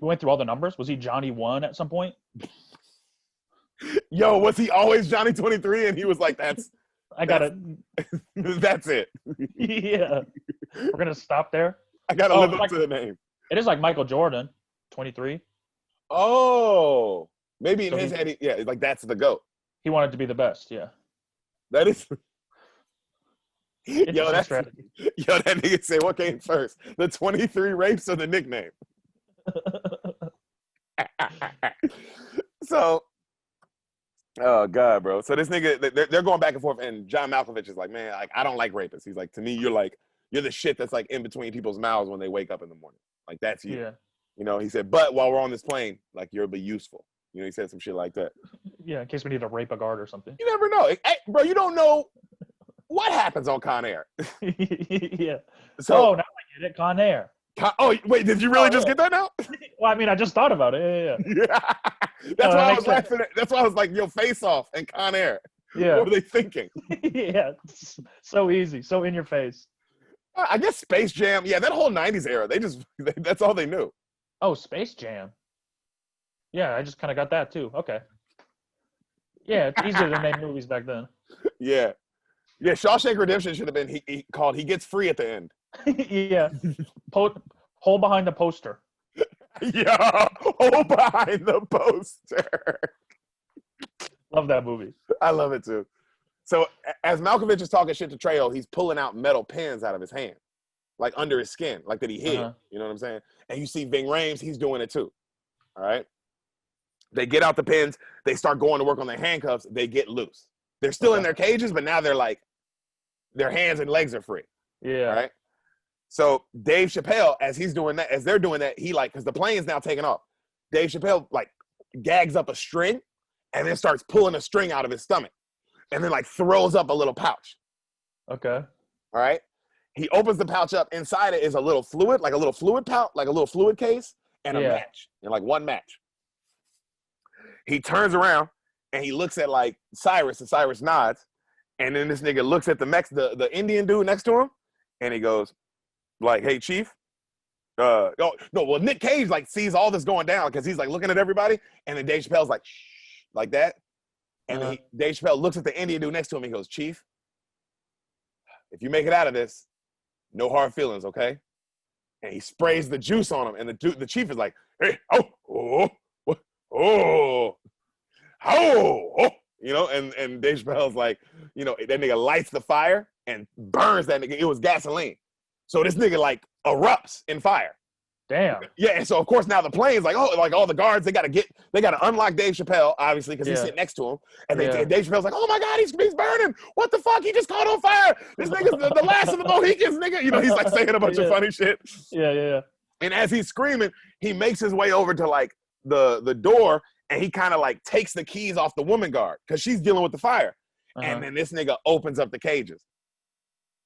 S2: went through all the numbers. Was he Johnny 1 at some point?
S1: Yo, was he always Johnny 23? And he was like, that's
S2: I got it.
S1: That's it.
S2: Yeah. We're going to stop there.
S1: I gotta live up to the name.
S2: It is like Michael Jordan, 23.
S1: Oh, maybe in
S2: So
S1: his head, like that's the GOAT.
S2: He wanted to be the best, yeah.
S1: That is.
S2: Interesting strategy.
S1: That nigga say, what came first? The 23 rapes or the nickname? So, oh God, bro. So this nigga, they're going back and forth, and John Malkovich is like, man, like I don't like rapists. He's like, to me, you're the shit that's like in between people's mouths when they wake up in the morning. Like that's you.
S2: Yeah.
S1: You know, he said, but while we're on this plane, like you'll be useful. You know, he said some shit like that.
S2: Yeah, in case we need to rape a guard or something.
S1: You never know. Hey, bro, you don't know what happens on Con Air.
S2: Yeah.
S1: So,
S2: now I get it. Con Air.
S1: Oh, wait, did you really just get that now?
S2: Well, I mean, I just thought about it. Yeah.
S1: That's why I was laughing. That's why I was like, yo, Face Off and Con Air.
S2: Yeah.
S1: What were they thinking?
S2: Yeah. So easy. So in your face.
S1: I guess Space Jam. Yeah, that whole 90s era, that's all they knew.
S2: Oh, Space Jam. Yeah, I just kind of got that too. Okay. Yeah, it's easier to name movies back then.
S1: Yeah. Yeah, Shawshank Redemption should have been he called He Gets Free at the end.
S2: Yeah. Hole behind the poster.
S1: Yeah, hole behind the poster.
S2: Love that movie.
S1: I love it too. So as Malkovich is talking shit to Trejo, he's pulling out metal pins out of his hand, like under his skin, like that he hid. You know what I'm saying? And you see Ving Rhames, he's doing it too. All right. They get out the pins. They start going to work on their handcuffs. They get loose. They're still in their cages, but now they're like, their hands and legs are free.
S2: Yeah.
S1: All right. So Dave Chappelle, as they're doing that, he like, because the plane's now taking off. Dave Chappelle like gags up a string and then starts pulling a string out of his stomach and then like throws up a little pouch.
S2: Okay.
S1: All right. He opens the pouch up. Inside it is a little fluid, like a little fluid pouch, like a little fluid case and a match, and like one match. He turns around and he looks at like Cyrus, and Cyrus nods. And then this nigga looks at the Indian dude next to him, and he goes, like, hey, Chief. Nick Cage like sees all this going down because he's like looking at everybody, and then Dave Chappelle's like, shh, like that. And then Dave Chappelle looks at the Indian dude next to him, and he goes, Chief, if you make it out of this, no hard feelings, okay? And he sprays the juice on him, and the Chief is like, hey, oh, you know, and Dave Chappelle's like, you know, that nigga lights the fire and burns that nigga. It was gasoline. So this nigga like erupts in fire.
S2: Damn.
S1: Yeah, and so of course now the plane's like, oh, like all the guards, they gotta unlock Dave Chappelle, obviously, because he's sitting next to him. And Dave Chappelle's like, oh my God, he's burning. What the fuck? He just caught on fire. This nigga's the last of the Mohicans, nigga. You know, he's like saying a bunch of funny shit.
S2: Yeah.
S1: And as he's screaming, he makes his way over to like the door, and he kind of like takes the keys off the woman guard because she's dealing with the fire. And then this nigga opens up the cages.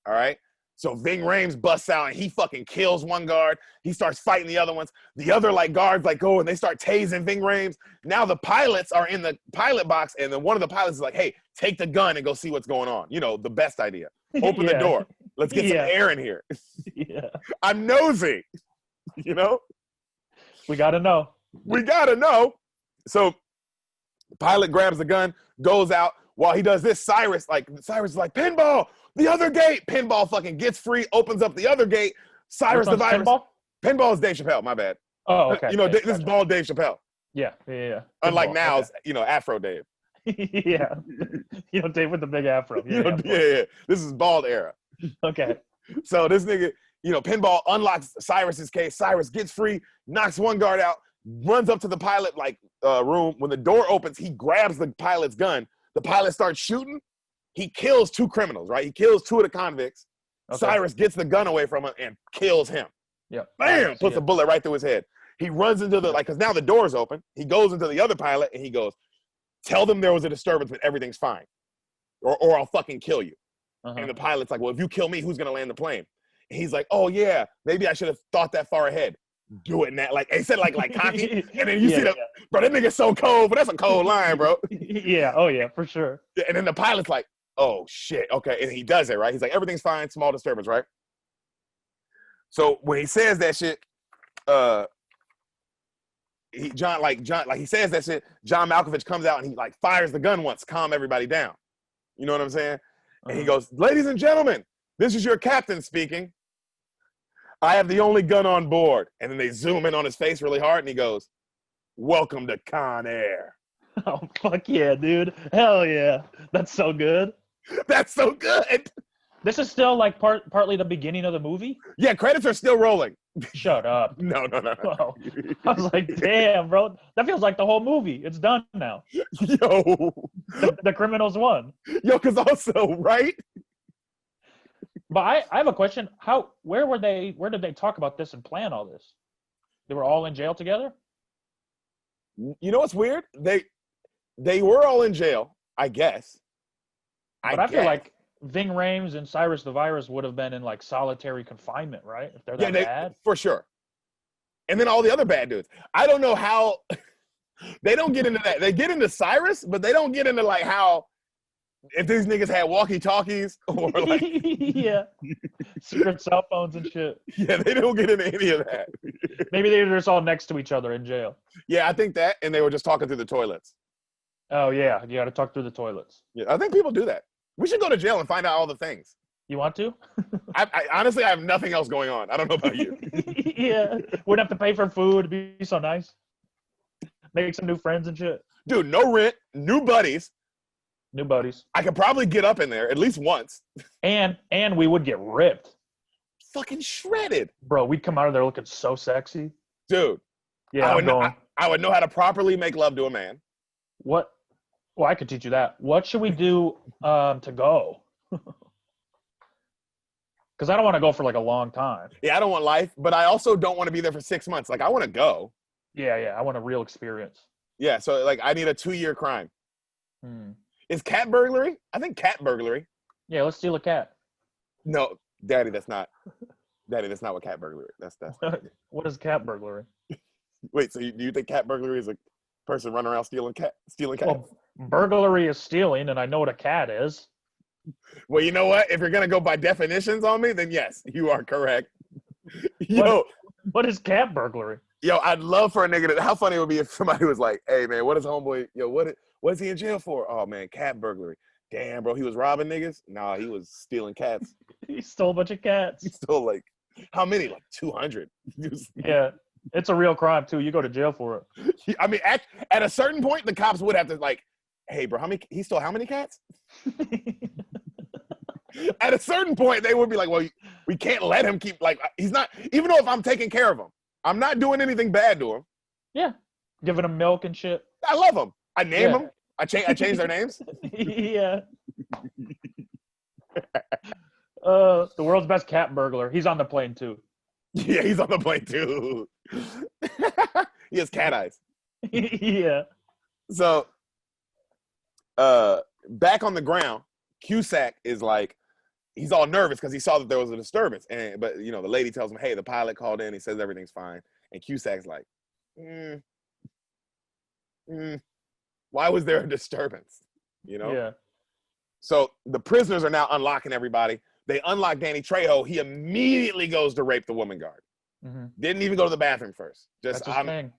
S1: All right. So Ving Rhames busts out and he fucking kills one guard. He starts fighting the other ones. The other like guards like go and they start tasing Ving Rhames. Now the pilots are in the pilot box, and then one of the pilots is like, hey, take the gun and go see what's going on. You know, the best idea. Open the door. Let's get some air in here. I'm nosy. You know?
S2: We gotta know.
S1: So the pilot grabs the gun, goes out. While he does this, Cyrus is like, pinball, the other gate. Pinball fucking gets free, opens up the other gate. Cyrus the virus. Pinball is Dave Chappelle, my bad.
S2: Oh, okay.
S1: You know, this is bald Dave Chappelle.
S2: Yeah.
S1: Unlike now's, you know, Afro Dave.
S2: Yeah. You know, Dave with the big afro.
S1: Yeah. This is bald era.
S2: Okay.
S1: So this nigga, you know, Pinball unlocks Cyrus's case. Cyrus gets free, knocks one guard out, runs up to the pilot room. When the door opens, he grabs the pilot's gun. The pilot starts shooting. He kills two criminals, right? He kills two of the convicts. Okay. Cyrus gets the gun away from him and kills him.
S2: Yeah.
S1: Bam! Puts a bullet right through his head. He runs into because now the door's open. He goes into the other pilot and he goes, tell them there was a disturbance, but everything's fine. Or I'll fucking kill you. And the pilot's like, well, if you kill me, who's going to land the plane? And he's like, oh, yeah, maybe I should have thought that far ahead. Do it now. Like he said, like cocky. And then you see bro, that nigga's so cold, but that's a cold line, bro.
S2: Yeah. Oh yeah, for sure.
S1: And then the pilot's like, oh shit. Okay. And he does it, right? He's like, everything's fine, small disturbance, right? So when he says that shit, he says that shit, John Malkovich comes out and he like fires the gun once, calm everybody down. You know what I'm saying? And he goes, ladies and gentlemen, this is your captain speaking. I have the only gun on board. And then they zoom in on his face really hard, and he goes, welcome to Con Air.
S2: Oh, fuck yeah, dude. Hell yeah. That's so good.
S1: That's so good.
S2: This is still like partly the beginning of the movie?
S1: Yeah, credits are still rolling.
S2: Shut up.
S1: No.
S2: Oh, I was like, damn, bro. That feels like the whole movie. It's done now.
S1: Yo.
S2: The criminals won.
S1: Yo, because also, right?
S2: But I have a question. Where did they talk about this and plan all this? They were all in jail together?
S1: You know what's weird? They were all in jail, I guess.
S2: But I feel like Ving Rhames and Cyrus the Virus would have been in like solitary confinement, right? If they're that bad.
S1: For sure. And then all the other bad dudes. I don't know how they don't get into that. They get into Cyrus, but they don't get into like how if these niggas had walkie-talkies or like
S2: yeah, secret cell phones and shit.
S1: Yeah, they don't get into any of that.
S2: Maybe they were just all next to each other in jail.
S1: Yeah, I think that, and they were just talking through the toilets.
S2: Oh yeah, you got to talk through the toilets.
S1: Yeah, I think people do that. We should go to jail and find out all the things.
S2: You want to?
S1: I honestly, I have nothing else going on. I don't know about you.
S2: Yeah, wouldn't have to pay for food. It'd be so nice. Make some new friends and shit.
S1: Dude, no rent, new buddies.
S2: New buddies.
S1: I could probably get up in there at least once.
S2: And we would get ripped.
S1: Fucking shredded.
S2: Bro, we'd come out of there looking so sexy.
S1: Dude.
S2: Yeah,
S1: I would know how to properly make love to a man.
S2: What? Well, I could teach you that. What should we do to go? Because I don't want to go for like a long time.
S1: Yeah, I don't want life, but I also don't want to be there for 6 months. Like, I want to go.
S2: Yeah, I want a real experience.
S1: Yeah, so like I need a 2-year crime. Is cat burglary? I think cat burglary.
S2: Yeah, let's steal a cat.
S1: No, Daddy, that's not what cat burglary. That's
S2: What is cat burglary?
S1: Wait, so do you think cat burglary is a person running around stealing cats?
S2: Well, burglary is stealing, and I know what a cat is.
S1: Well, you know what? If you're gonna go by definitions on me, then yes, you are correct.
S2: What is cat burglary?
S1: Yo, I'd love for a nigga to. How funny it would be if somebody was like, "Hey, man, what is homeboy? Yo, what is he in jail for? Oh man, cat burglary. Damn, bro, he was robbing niggas. Nah, he was stealing cats.
S2: He stole a bunch of cats.
S1: He stole like how many? Like 200.
S2: Yeah, it's a real crime too. You go to jail for
S1: it. I mean, at a certain point, the cops would have to like, hey, bro, he stole how many cats? At a certain point, they would be like, well, we can't let him keep, like, he's not, even though if I'm taking care of him, I'm not doing anything bad to him.
S2: Yeah. Giving him milk and shit.
S1: I love him. I name him. I change their names.
S2: Yeah. The world's best cat burglar. He's on the plane too.
S1: Yeah, he's on the plane too. He has cat eyes.
S2: Yeah.
S1: So, back on the ground, Cusack is like, he's all nervous because he saw that there was a disturbance. But, you know, the lady tells him, hey, the pilot called in. He says everything's fine. And Cusack's like, why was there a disturbance? You know?
S2: Yeah.
S1: So the prisoners are now unlocking everybody. They unlock Danny Trejo. He immediately goes to rape the woman guard. Mm-hmm. Didn't even go to the bathroom first. Just, I'm going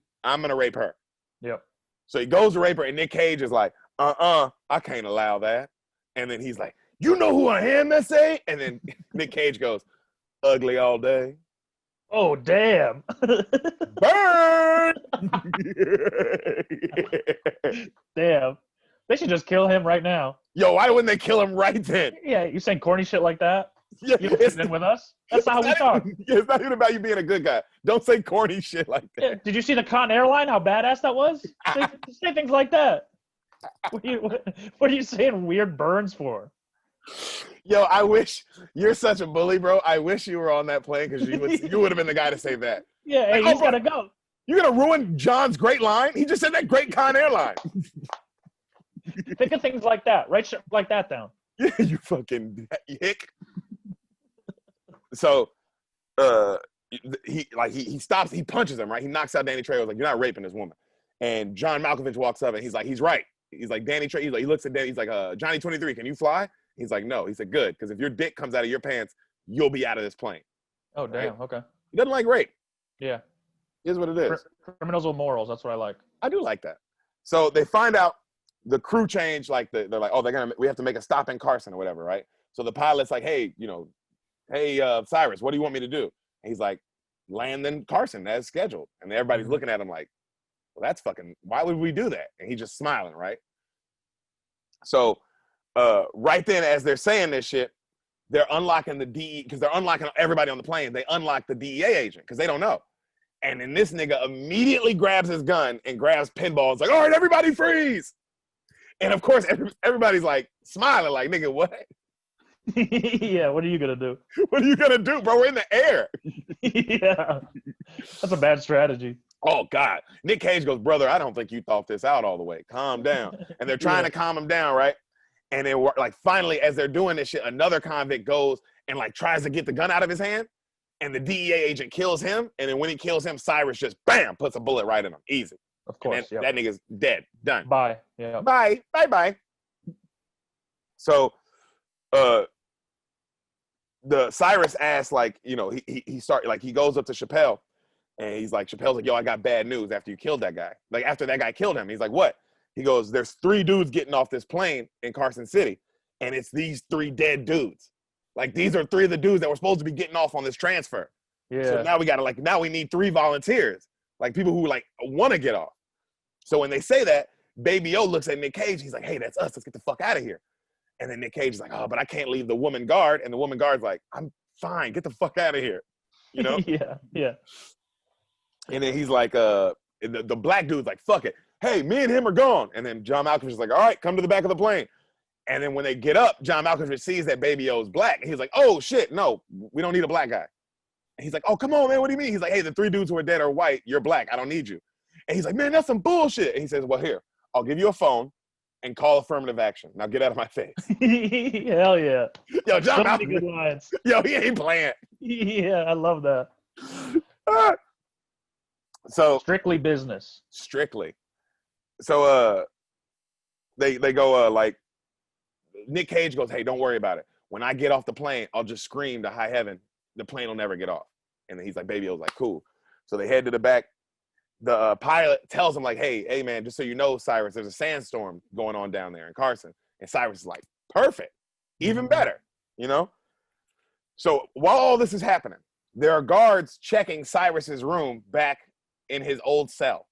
S1: to rape her.
S2: Yep.
S1: So he goes to rape her, and Nick Cage is like, I can't allow that. And then he's like, you know who I am, S.A.? And then Nick Cage goes, ugly all day.
S2: Oh, damn.
S1: Burn!
S2: Damn. They should just kill him right now.
S1: Yo, why wouldn't they kill him right then?
S2: Yeah, you saying corny shit like that?
S1: Yeah,
S2: you don't fit in with us? That's not how we talk.
S1: It's not even about you being a good guy. Don't say corny shit like that.
S2: Yeah, did you see the Con Airline, how badass that was? Say things like that. What are you saying weird burns for?
S1: Yo, I wish you're such a bully, bro. I wish you were on that plane because you would have been the guy to say that.
S2: Yeah, hey, he's gotta go.
S1: You're gonna ruin John's great line. He just said that great Con Air line.
S2: Think of things like that. Write shit like that down.
S1: Yeah, you fucking hick. So, he stops. He punches him. Right. He knocks out Danny Trejo. Like, you're not raping this woman. And John Malkovich walks up and he's like, he's right. He's like, Danny Trejo. He looks at Danny. He's like, Johnny 23, can you fly? He's like, no. He said, good, because if your dick comes out of your pants, you'll be out of this plane.
S2: Oh, damn. Right? Okay.
S1: He doesn't like rape.
S2: Yeah.
S1: Here's what it is.
S2: Criminals with morals. That's what I like.
S1: I do like that. So they find out the crew change, like they're like, oh, we have to make a stop in Carson or whatever, right? So the pilot's like, hey, Cyrus, what do you want me to do? And he's like, land in Carson as scheduled. And everybody's looking at him like, well, that's fucking, why would we do that? And he's just smiling, right? So right then, as they're saying this shit, they're unlocking the DE, because they're unlocking everybody on the plane. They unlock the DEA agent because they don't know. And then this nigga immediately grabs his gun and grabs Pinball. It's like, all right, everybody freeze. And of course, everybody's like smiling, like, nigga, what?
S2: Yeah, what are you gonna do?
S1: What are you gonna do, bro? We're in the air.
S2: Yeah, that's a bad strategy.
S1: Oh God, Nick Cage goes, brother, I don't think you thought this out all the way. Calm down. And they're trying to calm him down, right? And then like finally, as they're doing this shit, another convict goes and like tries to get the gun out of his hand, and the DEA agent kills him. And then when he kills him, Cyrus just bam puts a bullet right in him, easy.
S2: Of course,
S1: yeah. That nigga's dead, done.
S2: Bye. Yeah.
S1: Bye. So, the Cyrus asks, like, he goes up to Chappelle, and he's like, Chappelle's like, yo, I got bad news after you killed that guy. Like, after that guy killed him, he's like, what? He goes, there's 3 dudes getting off this plane in Carson City, and it's these 3 dead dudes. Like, these are 3 of the dudes that were supposed to be getting off on this transfer.
S2: Yeah.
S1: So now we need 3 volunteers, like people who like want to get off. So when they say that, Baby O looks at Nick Cage. He's like, hey, that's us. Let's get the fuck out of here. And then Nick Cage is like, oh, but I can't leave the woman guard. And the woman guard's like, I'm fine. Get the fuck out of here.
S2: Yeah.
S1: And then he's like, the black dude's like, fuck it. Hey, me and him are gone. And then John Malkovich is like, all right, come to the back of the plane. And then when they get up, John Malkovich sees that Baby O is black. And he's like, oh, shit, no, we don't need a black guy. And he's like, oh, come on, man, what do you mean? He's like, hey, the 3 dudes who are dead are white. You're black. I don't need you. And he's like, man, that's some bullshit. And he says, well, here, I'll give you a phone and call affirmative action. Now get out of my face.
S2: Hell yeah.
S1: Yo, John
S2: So many
S1: Malkovich.
S2: good lines.
S1: Yo, he ain't playing.
S2: Yeah, I love that.
S1: So
S2: Strictly business.
S1: Strictly. So they go like Nick Cage goes, hey, don't worry about it. When I get off the plane, I'll just scream to high heaven. The plane will never get off. And then he's like, Baby O's like, cool. So they head to the back. The pilot tells him like, hey, man, just so you know, Cyrus, there's a sandstorm going on down there in Carson. And Cyrus is like, perfect, even better, So while all this is happening, there are guards checking Cyrus's room back in his old cell.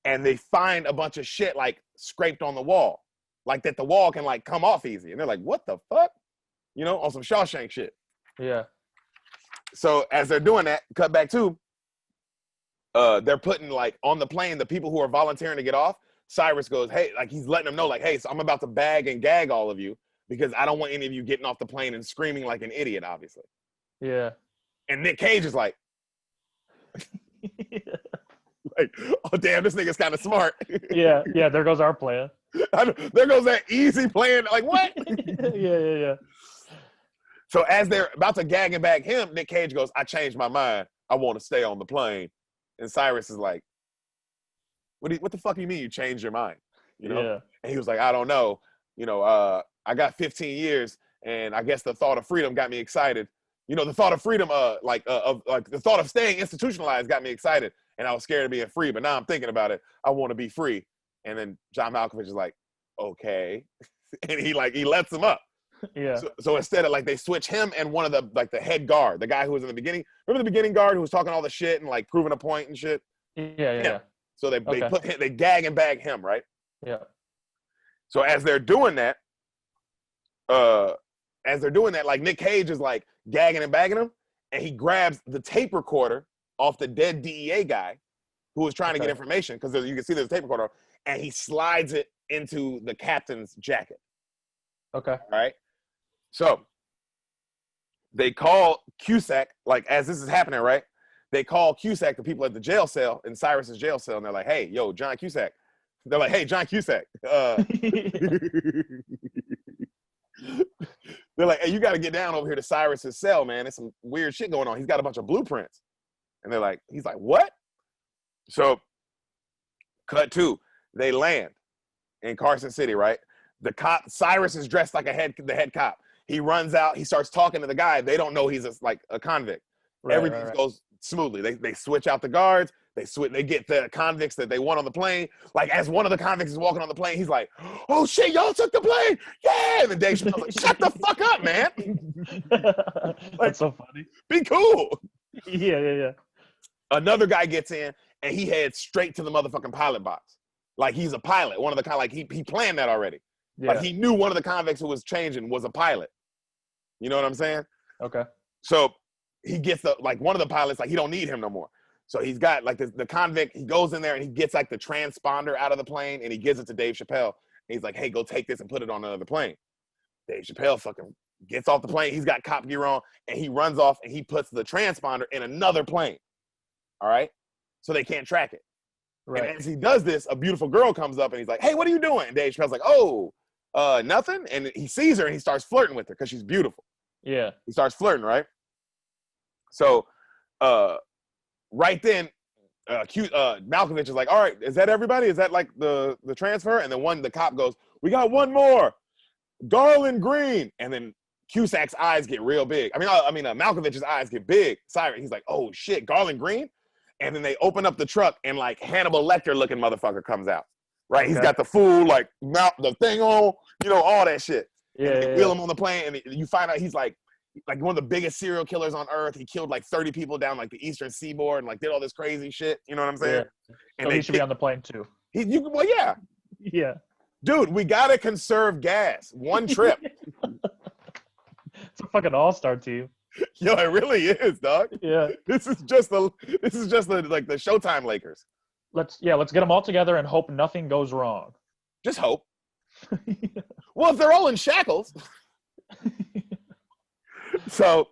S1: And they find a bunch of shit like scraped on the wall, like that the wall can like come off easy. And they're like, what the fuck? On some Shawshank shit.
S2: Yeah.
S1: So as they're doing that, cut back to, they're putting like on the plane, the people who are volunteering to get off. Cyrus goes, hey, like he's letting them know like, hey, so I'm about to bag and gag all of you because I don't want any of you getting off the plane and screaming like an idiot, obviously.
S2: Yeah.
S1: And Nick Cage is like, like, oh damn, this nigga's kind of smart.
S2: Yeah, there goes our plan.
S1: There goes that easy plan. Like, what?
S2: Yeah.
S1: So as they're about to gag and bag him, Nick Cage goes, I changed my mind. I want to stay on the plane. And Cyrus is like, what the fuck do you mean you changed your mind?
S2: Yeah.
S1: And he was like, I don't know. I got 15 years, and I guess the thought of freedom got me excited. The thought of freedom, the thought of staying institutionalized got me excited, and I was scared of being free. But now I'm thinking about it. I want to be free. And then John Malkovich is like, okay, and he lets him up.
S2: Yeah.
S1: So instead of like they switch him and one of the head guard, the guy who was in the beginning. Remember the beginning guard who was talking all the shit and like proving a point and shit?
S2: Yeah.
S1: So they gag and bag him, right?
S2: Yeah.
S1: So as they're doing that, like Nick Cage is like gagging and bagging him, and he grabs the tape recorder off the dead DEA guy who was trying to get information, because you can see there's a tape recorder, and he slides it into the captain's jacket.
S2: Okay.
S1: All right. So they call Cusack, like as this is happening, right? They call Cusack, the people at the jail cell, in Cyrus's jail cell, and they're like, hey, yo, John Cusack. They're like, hey, John Cusack. They're like, hey, you got to get down over here to Cyrus's cell, man. There's some weird shit going on. He's got a bunch of blueprints. And he's like, what? So cut to, they land in Carson City, right? The cop, Cyrus is dressed like the head cop. He runs out. He starts talking to the guy. They don't know he's a convict. Everything goes smoothly. They switch out the guards. They get the convicts that they want on the plane. Like, as one of the convicts is walking on the plane, he's like, "Oh shit, y'all took the plane, yeah!" And then Dave Chappelle's like, "Shut the fuck up, man! Like,
S2: That's so funny.
S1: Be cool."
S2: Yeah.
S1: Another guy gets in and he heads straight to the motherfucking pilot box. Like, he's a pilot. One of the like he planned that already.
S2: Yeah.
S1: Like, he knew one of the convicts who was changing was a pilot. You know what I'm saying?
S2: Okay.
S1: So he gets one of the pilots, like, he don't need him no more. So he's got like the convict, he goes in there and he gets like the transponder out of the plane and he gives it to Dave Chappelle. And he's like, "Hey, go take this and put it on another plane." Dave Chappelle fucking gets off the plane. He's got cop gear on and he runs off and he puts the transponder in another plane. All right? So they can't track it.
S2: Right.
S1: And as he does this, a beautiful girl comes up and he's like, "Hey, what are you doing?" And Dave Chappelle's like, "Oh, nothing." And he sees her and he starts flirting with her because she's beautiful.
S2: Yeah.
S1: He starts flirting, right? So right then, Malkovich is like, "All right, is that everybody? Is that like the transfer?" And then the cop goes, "We got one more, Garland Green." And then Cusack's eyes get real big. Malkovich's eyes get big. Cyrus, he's like, "Oh shit, Garland Green." And then they open up the truck and like Hannibal Lecter looking motherfucker comes out. Right? Okay. He's got the full like mouth, the thing on, all that shit.
S2: Yeah.
S1: And they wheel him on the plane and you find out he's like one of the biggest serial killers on earth. He killed like 30 people down like the Eastern Seaboard and like did all this crazy shit. You know what I'm saying?
S2: Yeah.
S1: And
S2: so he should be on the plane too.
S1: Well, yeah.
S2: Yeah.
S1: Dude, we gotta conserve gas. One trip.
S2: It's a fucking all-star team.
S1: Yo, it really is, dog.
S2: Yeah.
S1: This is just the like the Showtime Lakers.
S2: Let's get them all together and hope nothing goes wrong.
S1: Just hope. Well, if they're all in shackles. So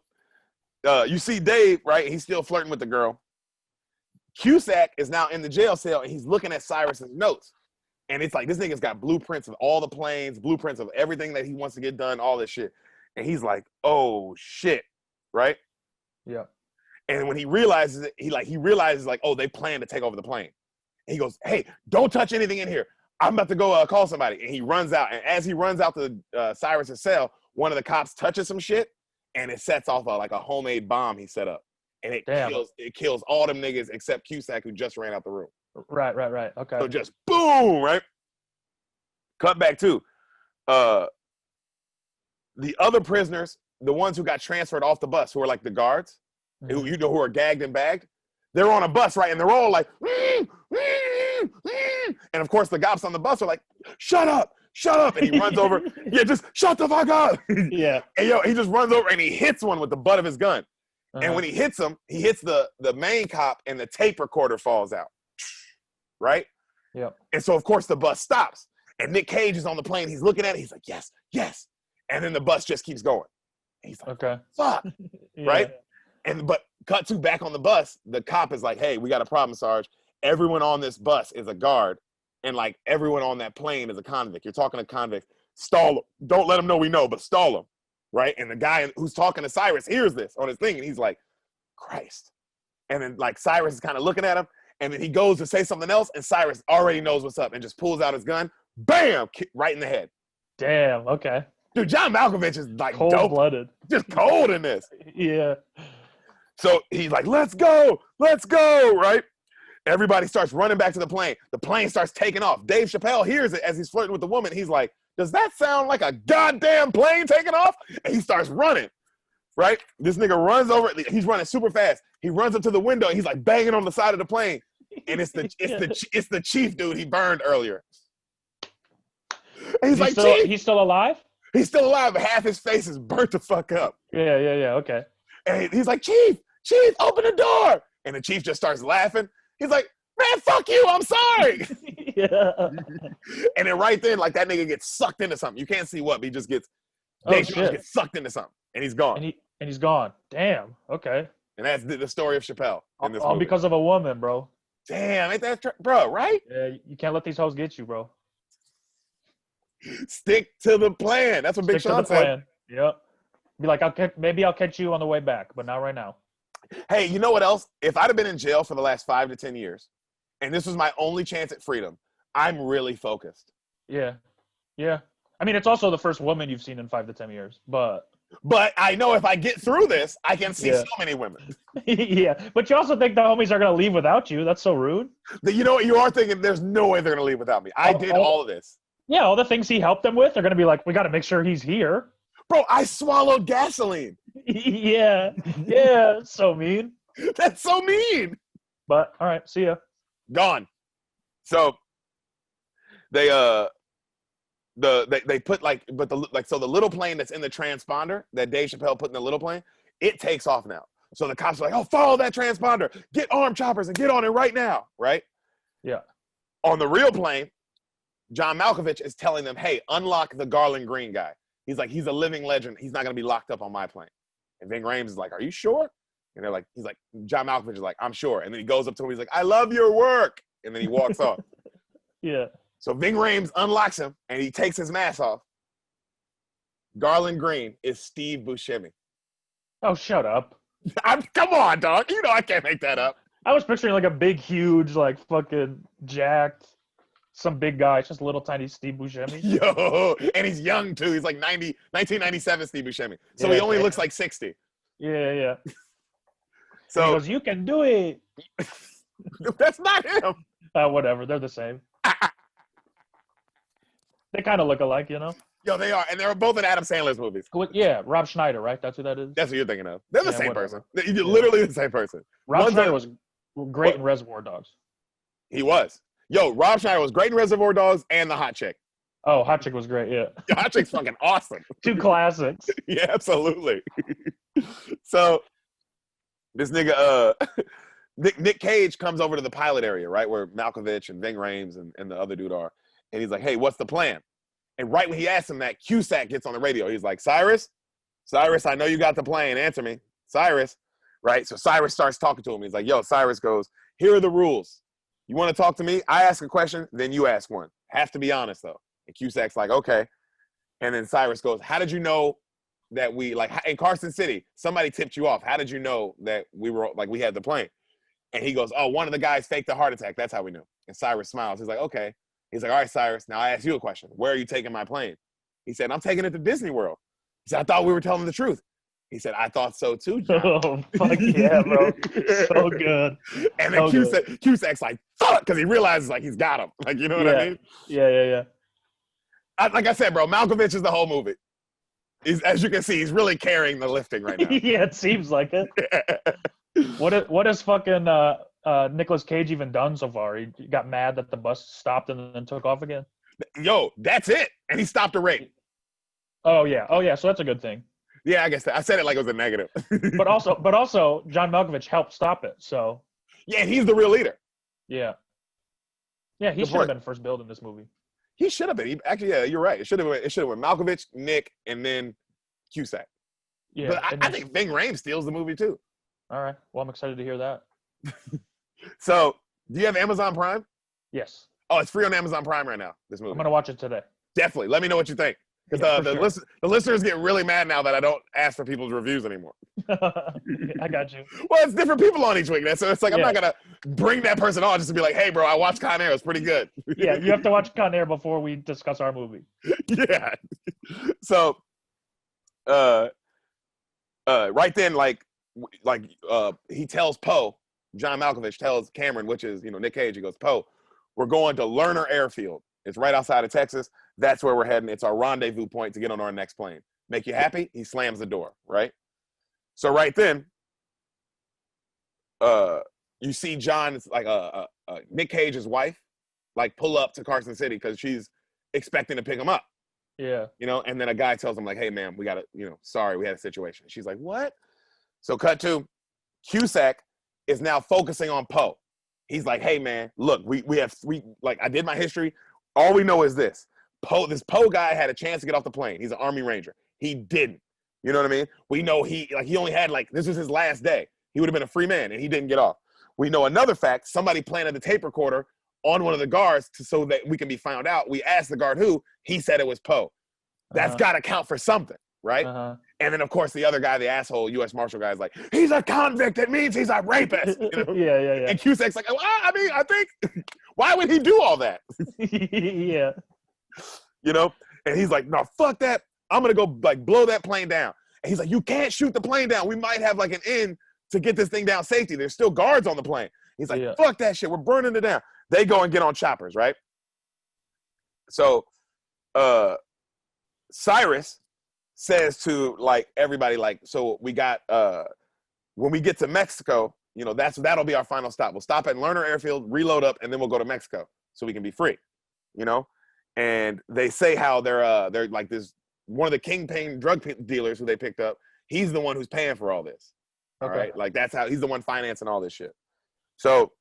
S1: you see Dave, right? He's still flirting with the girl. Cusack is now in the jail cell and he's looking at Cyrus's notes. And it's like, this nigga's got blueprints of all the planes, blueprints of everything that he wants to get done, all this shit. And he's like, "Oh shit," right?
S2: Yeah.
S1: And when he realizes it, he realizes like, "Oh, they plan to take over the plane." And he goes, "Hey, don't touch anything in here. I'm about to go call somebody." And he runs out. And as he runs out to Cyrus's cell, one of the cops touches some shit and it sets off like a homemade bomb he set up. And it kills all them niggas except Cusack, who just ran out the room.
S2: Right. Okay.
S1: So just boom, right? Cut back to the other prisoners, the ones who got transferred off the bus, who are like the guards, who are gagged and bagged. They're on a bus, right? And they're all like, and of course the cops on the bus are like, "Shut up. And he runs over. "Yeah, just shut the fuck up."
S2: Yeah.
S1: And he just runs over and he hits one with the butt of his gun. And when he hits him, he hits the main cop and the tape recorder falls out. Right?
S2: Yep. And
S1: so of course the bus stops. And Nick Cage is on the plane. He's looking at it. He's like, "Yes. And then the bus just keeps going. And he's like, "Okay, fuck." Yeah. Right? But cut to back on the bus, the cop is like, "Hey, we got a problem, Sarge. Everyone on this bus is a guard. And like everyone on that plane is a convict. You're talking to convicts. Stall them. Don't let them know we know, but stall them." Right? And the guy who's talking to Cyrus hears this on his thing. And he's like, "Christ." And then like Cyrus is kind of looking at him. And then he goes to say something else. And Cyrus already knows what's up and just pulls out his gun. Bam! Right in the head.
S2: Damn. Okay.
S1: Dude, John Malkovich is like
S2: cold-blooded.
S1: Just cold in this.
S2: Yeah.
S1: So he's like, let's go, right? Everybody starts running back to the plane. The plane starts taking off. Dave Chappelle hears it as he's flirting with the woman. He's like, "Does that sound like a goddamn plane taking off?" And he starts running, right? This nigga runs over. He's running super fast. He runs up to the window. And he's like banging on the side of the plane. And it's the chief dude he burned earlier. And
S2: he's still alive?
S1: He's still alive, but half his face is burnt the fuck up.
S2: Yeah, okay.
S1: And he's like, Chief, open the door. And the chief just starts laughing. He's like, "Man, fuck you, I'm sorry."
S2: Yeah.
S1: And then right then, like that nigga gets sucked into something. You can't see what, but he just gets, gets sucked into something. And he's gone.
S2: And he's gone. Damn, okay.
S1: And that's the story of Chappelle in this
S2: all
S1: movie.
S2: Because of a woman, bro.
S1: Damn, ain't that bro, right?
S2: Yeah, you can't let these hoes get you, bro.
S1: Stick to the plan. That's what Big Sean said.
S2: Yep. Be like, maybe I'll catch you on the way back, but not right now.
S1: Hey, you know what else? If I'd have been in jail for the last 5 to 10 years, and this was my only chance at freedom, I'm really focused.
S2: Yeah. I mean, it's also the first woman you've seen in 5 to 10 years, but
S3: But I know if I get through this, I can see so many women.
S2: Yeah, but you also think the homies are gonna leave without you? That's so rude.
S3: You know what? You are thinking there's no way they're gonna leave without me. I did all of this.
S2: Yeah, all the things he helped them with, they're gonna be like, we got to make sure he's here.
S3: Bro, I swallowed gasoline.
S2: Yeah, so mean.
S3: That's so mean.
S2: But all right, see ya.
S3: Gone. So they put so the little plane that's in the transponder that Dave Chappelle put in the little plane, it takes off now. So the cops are like, oh, follow that transponder, get armed choppers and get on it right now, right?
S2: Yeah.
S3: On the real plane, John Malkovich is telling them, hey, unlock the Garland Green guy. He's like, he's a living legend. He's not gonna be locked up on my plane. And Ving Rhames is like, are you sure? And they're like, he's like, John Malkovich is like, I'm sure. And then he goes up to him, he's like, I love your work. And then he walks off.
S2: Yeah.
S3: So Ving Rhames unlocks him and he takes his mask off. Garland Green is Steve Buscemi.
S2: Oh, shut up.
S3: Come on, dog. You know I can't make that up.
S2: I was picturing like a big, huge, like fucking jacked, some big guy. It's just a little tiny Steve Buscemi.
S3: Yo, and he's young too. He's like 1997 Steve Buscemi. So
S2: Yeah,
S3: he only looks like 60.
S2: Yeah.
S3: So
S2: he goes, you can do it.
S3: that's not him.
S2: Whatever. They're the same. They kind of look alike, you know?
S3: Yo, they are. And they're both in Adam Sandler's movies.
S2: Yeah, Rob Schneider, right? That's who that is?
S3: That's what you're thinking of. They're the same
S2: whatever.
S3: person. You're literally the same person.
S2: Rob Schneider was great in Reservoir Dogs.
S3: He was. Yo, Rob Schneider was great in Reservoir Dogs and The Hot Chick.
S2: Oh, Hot Chick was great, yeah.
S3: The Hot Chick's fucking awesome.
S2: Two classics.
S3: Yeah, absolutely. So this nigga, Nick Cage comes over to the pilot area, right, where Malkovich and Ving Rhames and the other dude are. And he's like, hey, what's the plan? And right when he asks him that, Cusack gets on the radio. He's like, Cyrus, I know you got the plane. Answer me. Cyrus, right? So Cyrus starts talking to him. He's like, yo, Cyrus goes, here are the rules. You want to talk to me? I ask a question, then you ask one. Have to be honest, though. And Cusack's like, okay. And then Cyrus goes, how did you know that we, like, in Carson City, somebody tipped you off. How did you know that we were, like, we had the plane? And he goes, oh, one of the guys faked a heart attack. That's how we knew. And Cyrus smiles. He's like, okay. He's like, all right, Cyrus, now I ask you a question. Where are you taking my plane? He said, I'm taking it to Disney World. He said, I thought we were telling the truth. He said, I thought so too, John.
S2: Oh, fuck yeah, bro. So good.
S3: And then Cusack's like, fuck, because he realizes, like, he's got him. Like, you know what I mean?
S2: Yeah.
S3: Like I said, bro, Malkovich is the whole movie. As you can see, he's really carrying the lifting right now.
S2: Yeah, it seems like it. What has fucking Nicolas Cage even done so far? He got mad that the bus stopped and then took off again?
S3: Yo, that's it. And he stopped a rape.
S2: Oh yeah, so that's a good thing.
S3: Yeah, I guess I said it like it was a negative.
S2: but also, John Malkovich helped stop it. So
S3: yeah, he's the real leader.
S2: Yeah, he should have been first build in this movie.
S3: He should have been. Actually, yeah, you're right. It should have been Malkovich, Nick, and then Cusack. Yeah, but I think Ving Rhames steals the movie too.
S2: All right. Well, I'm excited to hear that.
S3: So, do you have Amazon Prime?
S2: Yes.
S3: Oh, it's free on Amazon Prime right now. This movie.
S2: I'm gonna watch it today.
S3: Definitely. Let me know what you think. Because the listeners get really mad now that I don't ask for people's reviews anymore.
S2: I got you.
S3: Well, it's different people on each week. So it's like I'm not gonna bring that person on just to be like, hey, bro, I watched Con Air. It's pretty good.
S2: Yeah, you have to watch Con Air before we discuss our movie.
S3: Yeah. So, right then, he tells Poe, John Malkovich tells Cameron, which is Nick Cage. He goes, Poe, we're going to Lerner Airfield. It's right outside of Texas. That's where we're heading. It's our rendezvous point to get on our next plane. Make you happy? He slams the door, right? So right then, you see John's Nick Cage's wife, pull up to Carson City because she's expecting to pick him up.
S2: Yeah.
S3: And then a guy tells him hey, ma'am, we got to, sorry, we had a situation. She's like, what? So cut to Cusack is now focusing on Poe. He's like, hey, man, look, we have three, I did my history. All we know is this. This Poe guy had a chance to get off the plane. He's an Army Ranger. He didn't. You know what I mean? We know he only had this was his last day. He would have been a free man and he didn't get off. We know another fact. Somebody planted the tape recorder on one of the guards so that we can be found out. We asked the guard who. He said it was Poe. That's got to count for something, right? And then, of course, the other guy, the asshole U.S. Marshal guy is like, he's a convict. It means he's a rapist.
S2: Yeah.
S3: And Cusack's like, well, I mean, I think, why would he do all that?
S2: Yeah.
S3: And he's like, no, fuck that. I'm going to go blow that plane down. And he's like, you can't shoot the plane down. We might have like an end to get this thing down safety. There's still guards on the plane. He's like, fuck that shit. We're burning it down. They go and get on choppers, right? So Cyrus says to like everybody, like, so we got when we get to Mexico, you know, that'll be our final stop. We'll stop at Lerner Airfield, reload up, and then we'll go to Mexico so we can be free, you know? And they say how they're like this, one of the kingpin drug dealers who they picked up, he's the one who's paying for all this. All right. Like that's how he's the one financing all this shit. So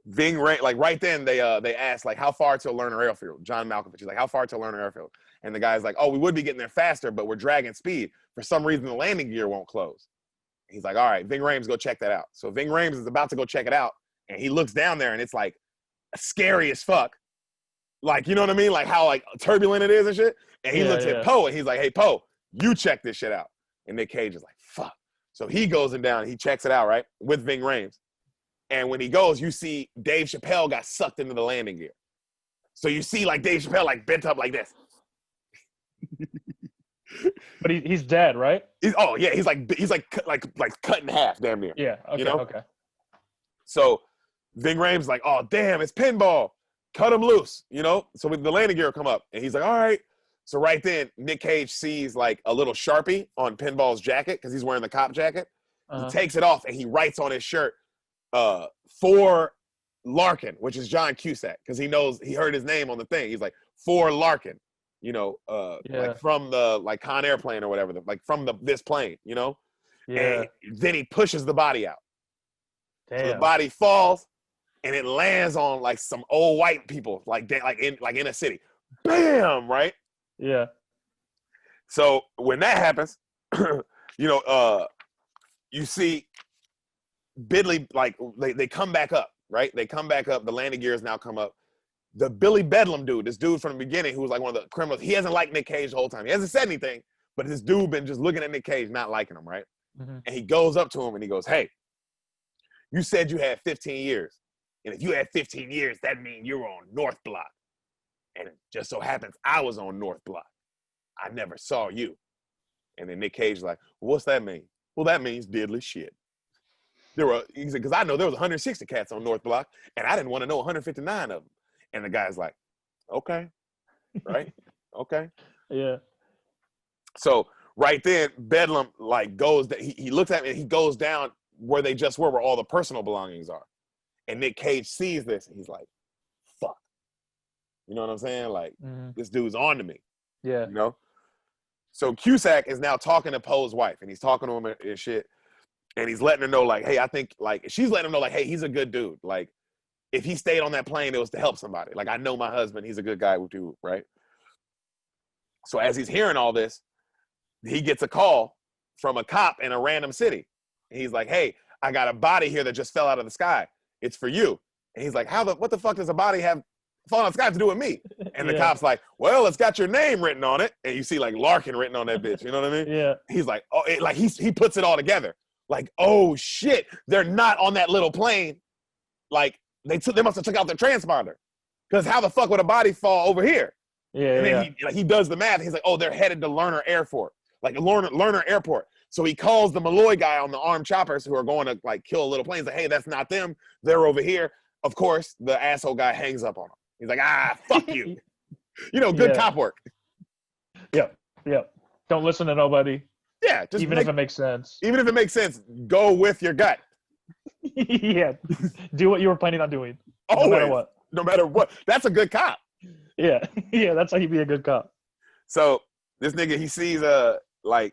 S3: Ving Rhames, like right then they asked like how far to Lerner Airfield. John Malkovich is like, how far to Lerner Airfield? And the guy's like, oh, we would be getting there faster, but we're dragging speed. For some reason the landing gear won't close. He's like, all right, Ving Rhames, go check that out. So Ving Rhames is about to go check it out, and he looks down there and it's like scary as fuck. Like, you know what I mean? Like how like turbulent it is and shit. And he looks at Poe and he's like, hey Poe, you check this shit out. And Nick Cage is like, fuck. So he goes in down and he checks it out, right? With Ving Rhames. And when he goes, you see Dave Chappelle got sucked into the landing gear. So you see like Dave Chappelle like bent up like this.
S2: But he's dead, right?
S3: He's like cut in half, damn near.
S2: Yeah. Okay.
S3: You know?
S2: Okay.
S3: So Ving Rhames like, oh damn, it's pinball. Cut him loose, you know? So the landing gear will come up. And he's like, all right. So right then, Nick Cage sees like a little Sharpie on Pinball's jacket because he's wearing the cop jacket. He takes it off and he writes on his shirt, for Larkin, which is John Cusack, because he heard his name on the thing. He's like, for Larkin, you know, like from the like Con Air plane or whatever, like from this plane, you know?
S2: Yeah.
S3: And then he pushes the body out.
S2: Damn.
S3: So the body falls and it lands on like some old white people, like in a city. Bam, right?
S2: Yeah.
S3: So when that happens, you know, you see Bidley, like they come back up, right? They come back up. The landing gears now come up. The Billy Bedlam dude, this dude from the beginning who was like one of the criminals, he hasn't liked Nick Cage the whole time. He hasn't said anything, but this dude been just looking at Nick Cage, not liking him, right? And he goes up to him and he goes, hey, you said you had 15 years. And if you had 15 years, that means you were on North Block. And it just so happens I was on North Block. I never saw you. And then Nick Cage is like, well, what's that mean? Well, that means diddly shit. He said, because I know there was 160 cats on North Block, and I didn't want to know 159 of them. And the guy's like, okay, right? Okay.
S2: Yeah.
S3: So right then, Bedlam like goes, he looks at me and he goes down where they just were, where all the personal belongings are. And Nick Cage sees this and he's like, fuck. You know what I'm saying? Like, this dude's on to me.
S2: Yeah.
S3: You know? So Cusack is now talking to Poe's wife, and he's talking to him and shit. And he's letting her know, like, hey, I think, like, she's letting him know, like, hey, he's a good dude. Like, if he stayed on that plane, it was to help somebody. Like, I know my husband, he's a good guy too, right? So as he's hearing all this, he gets a call from a cop in a random city. And he's like, hey, I got a body here that just fell out of the sky. It's for you. And he's like, what the fuck does a body have falling out of the sky to do with me? And the cop's like, well, it's got your name written on it. And you see like Larkin written on that bitch. You know what I mean?
S2: Yeah.
S3: He's like, oh, he puts it all together. Like, oh shit, they're not on that little plane. Like they must have took out their transponder. Because how the fuck would a body fall over here?
S2: Yeah.
S3: And then he does the math. He's like, oh, they're headed to Lerner Airport. Like Lerner Airport. So he calls the Malloy guy on the armed choppers who are going to like kill a little plane. He's like, hey, that's not them. They're over here. Of course, the asshole guy hangs up on him. He's like, fuck you. You know, good cop work.
S2: Yep. Don't listen to nobody.
S3: Yeah. Just
S2: if it makes sense.
S3: Even if it makes sense, go with your gut.
S2: Yeah. Do what you were planning on doing.
S3: Always.
S2: No matter what.
S3: No matter what. That's a good cop.
S2: Yeah. Yeah, that's how you be a good cop.
S3: So this nigga, he sees you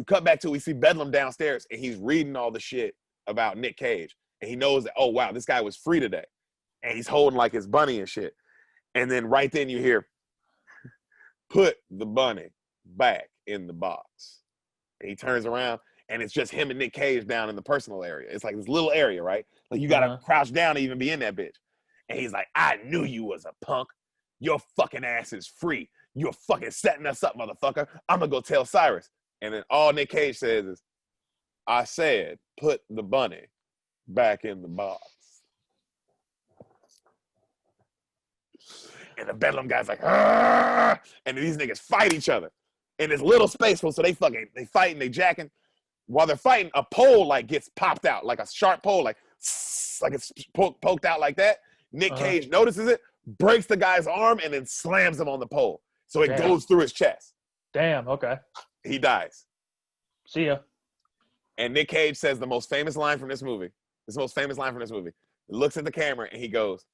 S3: cut back to we see Bedlam downstairs and he's reading all the shit about Nick Cage. And he knows that, oh wow, this guy was free today. And he's holding like his bunny and shit. And then right then you hear, put the bunny back in the box. And he turns around and it's just him and Nick Cage down in the personal area. It's like this little area, right? Like you gotta crouch down to even be in that bitch. And he's like, I knew you was a punk. Your fucking ass is free. You're fucking setting us up, motherfucker. I'm gonna go tell Cyrus. And then all Nick Cage says is, I said, put the bunny back in the box. And the Bedlam guy's like, argh! And these niggas fight each other. in this little space. So they fighting, they jacking. While they're fighting, a pole like gets popped out, like a sharp pole, like it's poked out like that. Nick Cage notices it, breaks the guy's arm, and then slams him on the pole. So it goes through his chest.
S2: Damn, okay.
S3: He dies.
S2: See ya.
S3: And Nick Cage says the most famous line from this movie. He looks at the camera and he goes,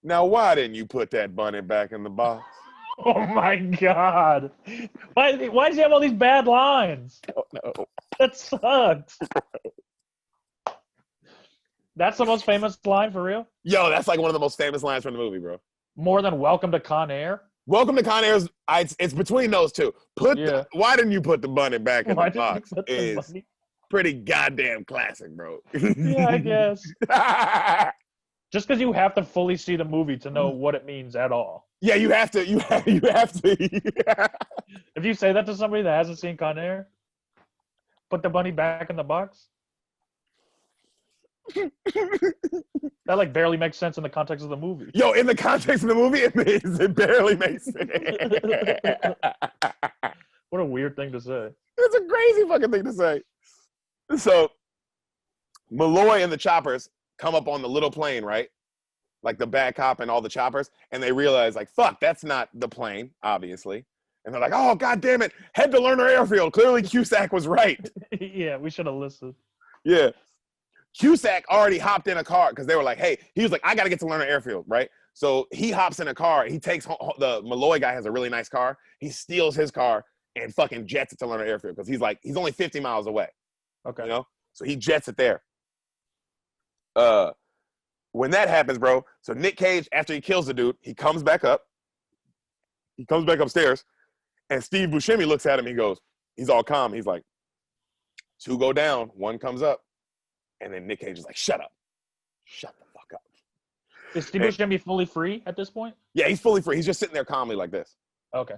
S3: "Now, why didn't you put that bunny back in the box?"
S2: Oh my God. Why does he have all these bad lines?
S3: I don't know.
S2: That sucks. That's the most famous line for real?
S3: Yo, that's like one of the most famous lines from the movie, bro.
S2: More than Welcome to Con Air?
S3: Welcome to Con Air, it's between those two. Why didn't you put the bunny back in the box? Is pretty goddamn classic, bro.
S2: Yeah, I guess. Just because you have to fully see the movie to know what it means at all.
S3: Yeah, you have to. You have to.
S2: If you say that to somebody that hasn't seen Con Air, put the bunny back in the box. That like barely makes sense in the context of the movie.
S3: Yo, in the context of the movie, it barely makes sense.
S2: What a weird thing to say.
S3: It's a crazy fucking thing to say. So, Malloy and the choppers come up on the little plane, right? Like the bad cop and all the choppers, and they realize, like, fuck, that's not the plane, obviously. And they're like, oh, God damn it, head to Lerner Airfield. Clearly, Cusack was right.
S2: Yeah, we should have listened.
S3: Yeah. Cusack already hopped in a car because they were like, hey, he was like, I got to get to Lerner Airfield, right? So he hops in a car. He takes the Malloy guy has a really nice car. He steals his car and fucking jets it to Lerner Airfield because he's only 50 miles away.
S2: Okay.
S3: You know? So he jets it there. When that happens, bro, so Nick Cage, after he kills the dude, he comes back up. He comes back upstairs, and Steve Buscemi looks at him. He goes, he's all calm. He's like, 2 go down, 1 comes up. And then Nick Cage is like, shut up. Shut the fuck up.
S2: Is Steve Buscemi fully free at this point?
S3: Yeah, he's fully free. He's just sitting there calmly like this.
S2: Okay.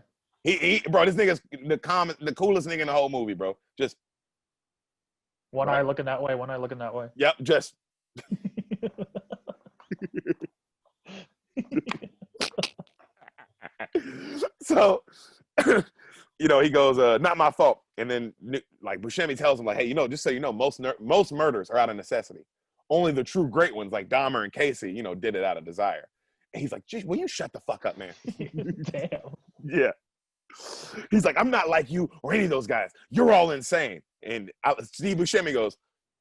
S3: Bro, this nigga's the coolest nigga in the whole movie, bro. Just
S2: one eye looking that way, one eye looking that way.
S3: Yep, just so he goes, not my fault. And then like Buscemi tells him, like, hey, just so you know, most murders are out of necessity. Only the true great ones like Dahmer and Casey, did it out of desire. And he's like, geez, will you shut the fuck up, man?
S2: Damn.
S3: Yeah. He's like, I'm not like you or any of those guys. You're all insane. And Steve Buscemi goes,